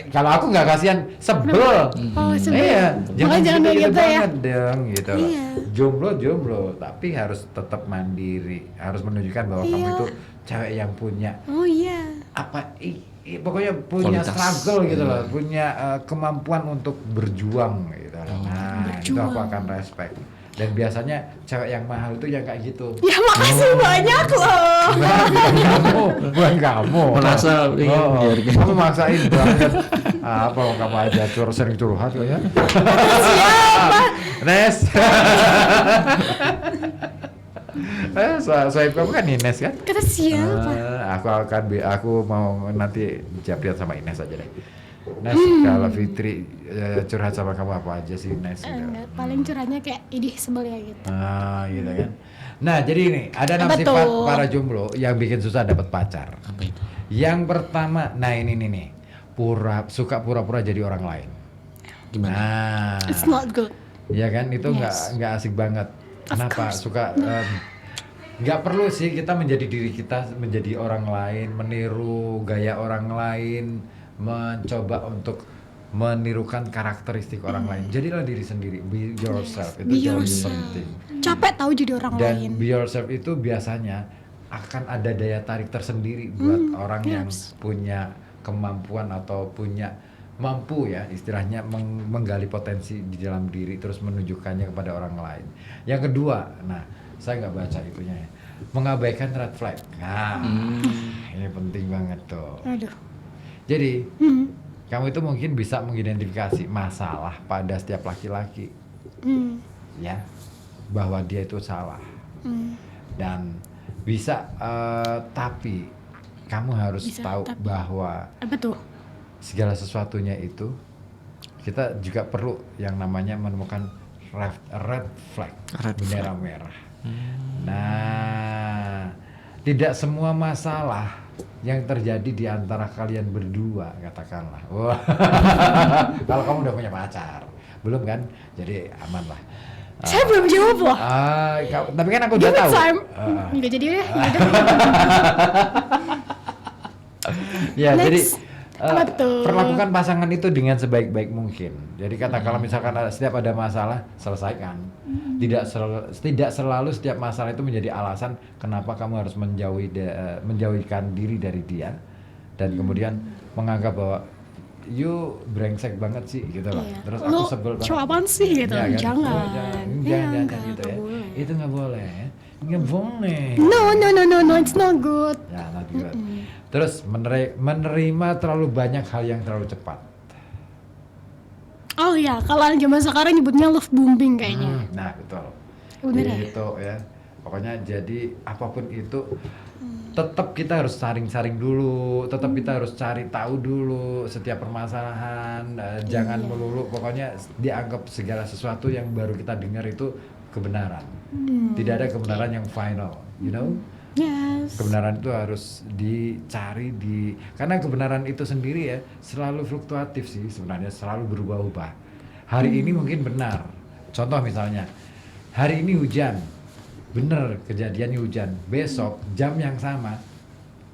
kalau aku nggak kasihan, sebel. Oh, sebel. Iya, Jangan kayak gitu ya. banget dong, gitu. Iya. Jomblo, tapi harus tetap mandiri, harus menunjukkan bahwa kamu itu cewek yang punya. Oh iya. Apa? Pokoknya punya Kualitas. struggle gitu loh, punya kemampuan untuk berjuang gitu loh. Nah, itu aku akan respect. Dan biasanya cewek yang mahal itu yang kayak gitu. Ya makasih banyak loh. Bukan kamu. Merasa ingin kamu maksain banget. Apa kamu aja sering curhat kok ya? Siapa? Nes. Soalnya kamu kan Ines kan? Kata siapa? Aku mau nanti japrian sama Ines aja deh. Nes, kalau Fitri curhat sama kamu apa aja sih Nes? Enggak, paling curhatnya kayak idih sebel ya gitu. Gitu kan. Nah, jadi ini ada 6 Apa sifat tuh? para jomblo yang bikin susah dapat pacar. Apa itu? Yang pertama, nah ini nih. Suka pura-pura jadi orang lain. Gimana? Nah, It's not good. ya kan itu Yes. nggak asik banget. Kenapa? course. Suka nggak perlu sih kita menjadi diri kita, menjadi orang lain, meniru gaya orang lain, mencoba untuk menirukan karakteristik orang lain. Jadilah diri sendiri, be yourself. Be Itu jauh lebih yourself. penting. Capek tahu jadi orang Dan lain. be yourself itu biasanya akan ada daya tarik tersendiri buat orang yang punya kemampuan atau mampu ya istilahnya menggali potensi di dalam diri terus menunjukkannya kepada orang lain. Yang kedua, nah saya nggak baca itunya ya, mengabaikan red flag. Nah, ini penting banget tuh. Aduh. Jadi kamu itu mungkin bisa mengidentifikasi masalah pada setiap laki-laki, ya, bahwa dia itu salah dan bisa, tapi kamu harus tahu bahwa Apa tuh? segala sesuatunya itu kita juga perlu yang namanya menemukan red flag, bendera merah. Nah, tidak semua masalah yang terjadi di antara kalian berdua, katakanlah. Wah, kalau kamu udah punya pacar, belum kan? Jadi aman lah. Saya belum jawab loh. Tapi kan aku udah tahu. Nggak jadi ya. Ya, jadi perlakukan pasangan itu dengan sebaik-baik mungkin. Jadi katakanlah misalkan setiap ada masalah, selesaikan. Tidak selalu setiap masalah itu menjadi alasan kenapa kamu harus menjauhkan diri dari dia dan kemudian menganggap bahwa you brengsek banget sih gitu loh. Terus aku sebel banget. Cowok apaan sih gitu? Ya, kan? Jangan gitu ya. Itu nggak boleh. Nggak boleh. No, it's not good. Ya, not good. Terus menerima terlalu banyak hal yang terlalu cepat. Oh ya, kalau zaman sekarang nyebutnya love bombing kayaknya. Nah, betul. Bener gitu ya. Pokoknya jadi apapun itu tetap kita harus saring-saring dulu, tetap kita harus cari tahu dulu setiap permasalahan, jangan melulu pokoknya dianggap segala sesuatu yang baru kita dengar itu kebenaran. Tidak ada kebenaran yang final, you know? Yes. Kebenaran itu harus dicari karena kebenaran itu sendiri ya selalu fluktuatif sih sebenarnya, selalu berubah-ubah. Hari ini mungkin benar. Contoh misalnya, hari ini hujan. Bener kejadiannya hujan. Besok jam yang sama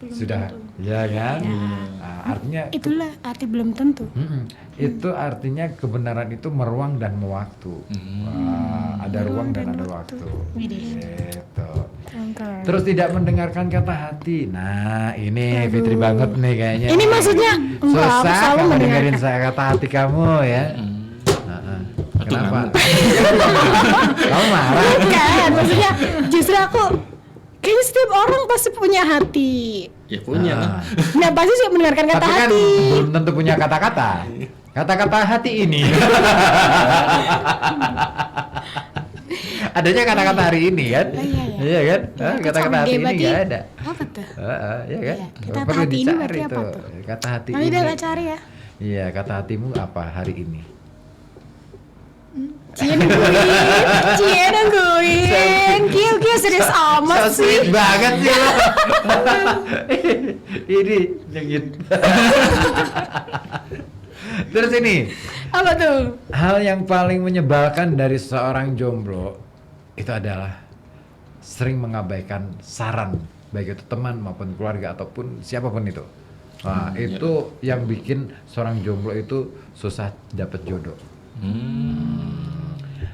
sudah ya kan? Nah, artinya itulah arti belum tentu. Itu artinya kebenaran itu meruang dan mewaktu. Ada ruang dan ada waktu. Gitu. Terus tidak mendengarkan kata hati. Nah, ini Fitri banget nih kayaknya. Ini maksudnya susah kamu dengerin saya kata hati kamu ya. Kenapa? Kamu marah? Bukan, maksudnya justru aku kayaknya setiap orang pasti punya hati. Ya punya lah. Nah pasti juga mendengarkan kata tapi hati. Tapi kan belum tentu punya kata-kata. Kata-kata hati ini. Adanya kata-kata hari ini kan? Iya kan? Kata-kata hati ini nggak ada. Apa tuh? Iya kan? Kata perlu hati ini dicari berarti apa tuh. tuh? Kata hati Nanti ini. udah cari ya. Iya, kata hatimu apa hari ini? Cie nungguin. Kio serius amat so sih. Sweet banget sih lo. Ini nyengit. Terus ini. Apa tuh? Hal yang paling menyebalkan dari seorang jomblo itu adalah sering mengabaikan saran, baik itu teman maupun keluarga ataupun siapapun itu. Nah, itu yang bikin seorang jomblo itu susah dapat jodoh.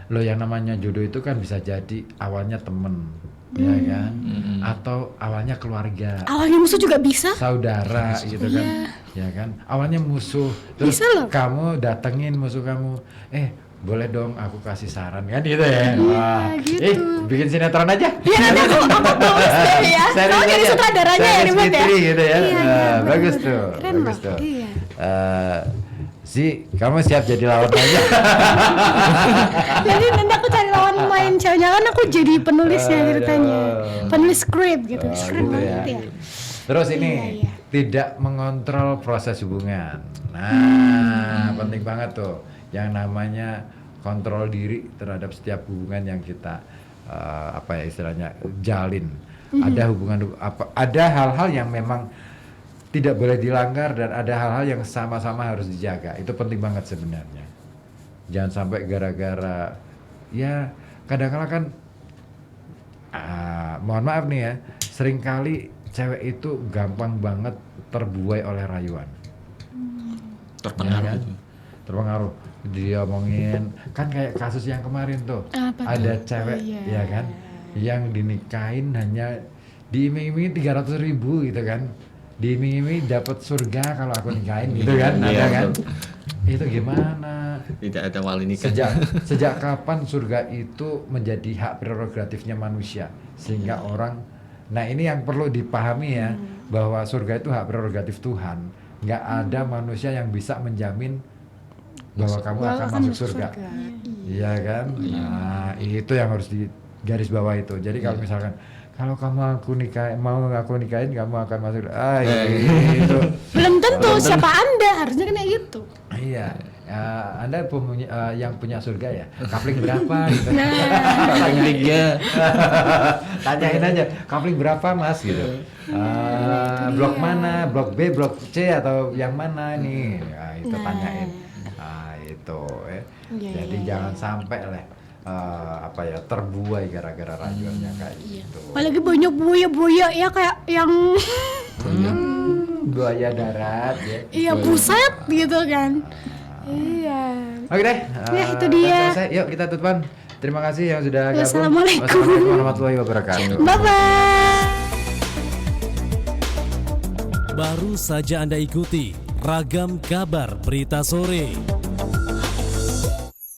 Lo yang namanya jodoh itu kan bisa jadi awalnya temen, ya kan? Atau awalnya keluarga. Awalnya musuh juga bisa. Saudara gitu kan, ya kan? Awalnya musuh, terus kamu datengin musuh kamu, boleh dong aku kasih saran kan gitu ya? Wah, gitu. Bikin sinetron aja. Ya nanti aku tulis deh ya. Kamu jadi sutradaranya ya ribet ya? Gitu ya. Bagus tuh, keren bagus tuh. Iya. Kamu siap jadi lawan aja. Jadi nanti aku cari lawan main ceweknya kan aku jadi penulisnya ceritanya. Penulis skrip gitu. Gitu ya. Terus ini tidak mengontrol proses hubungan. Nah, penting banget tuh. Yang namanya kontrol diri terhadap setiap hubungan yang kita istilahnya jalin. Ada hubungan ada hal-hal yang memang tidak boleh dilanggar dan ada hal-hal yang sama-sama harus dijaga. Itu penting banget sebenarnya. Jangan sampai gara-gara ya kadang-kadang kan mohon maaf nih ya, seringkali cewek itu gampang banget terbuai oleh rayuan. Terpengaruh itu. Terpengaruh. Dia omongin kan kayak kasus yang kemarin tuh. Ada cewek ya kan yang dinikahin hanya diiming-imingi 300.000 gitu kan. Diiming-imingi dapat surga kalau aku nikahin gitu kan, ada kan? Itu gimana? Tidak ada wali nikah. Sejak kapan surga itu menjadi hak prerogatifnya manusia sehingga orang, nah ini yang perlu dipahami ya, bahwa surga itu hak prerogatif Tuhan. Nggak ada manusia yang bisa menjamin bahwa kamu akan masuk surga. Iya kan? Nah itu yang harus digaris bawah itu. Jadi kalau misalkan kalau kamu mau aku nikahin kamu akan masuk. Gitu. Belum tentu siapa Anda, harusnya kan kayak gitu. Iya. Anda yang punya surga ya. Kapling berapa gitu. Kapling 3. Tanyain aja, kapling berapa Mas gitu. Blok mana? Blok B, blok C atau yang mana nih? Nah, itu tanyain. Itu Jadi jangan sampai lah terbuai gara-gara rayuannya kayak gitu. Apalagi banyak buaya-buaya ya kayak yang buaya darat ya. Iya, buset gitu kan. Iya. Oke deh. Ya, itu dia. Selesai. Yuk kita tutupan. Terima kasih yang sudah gabung. Wassalamualaikum warahmatullahi wabarakatuh. Bye-bye. Baru saja Anda ikuti Ragam Kabar Berita Sore.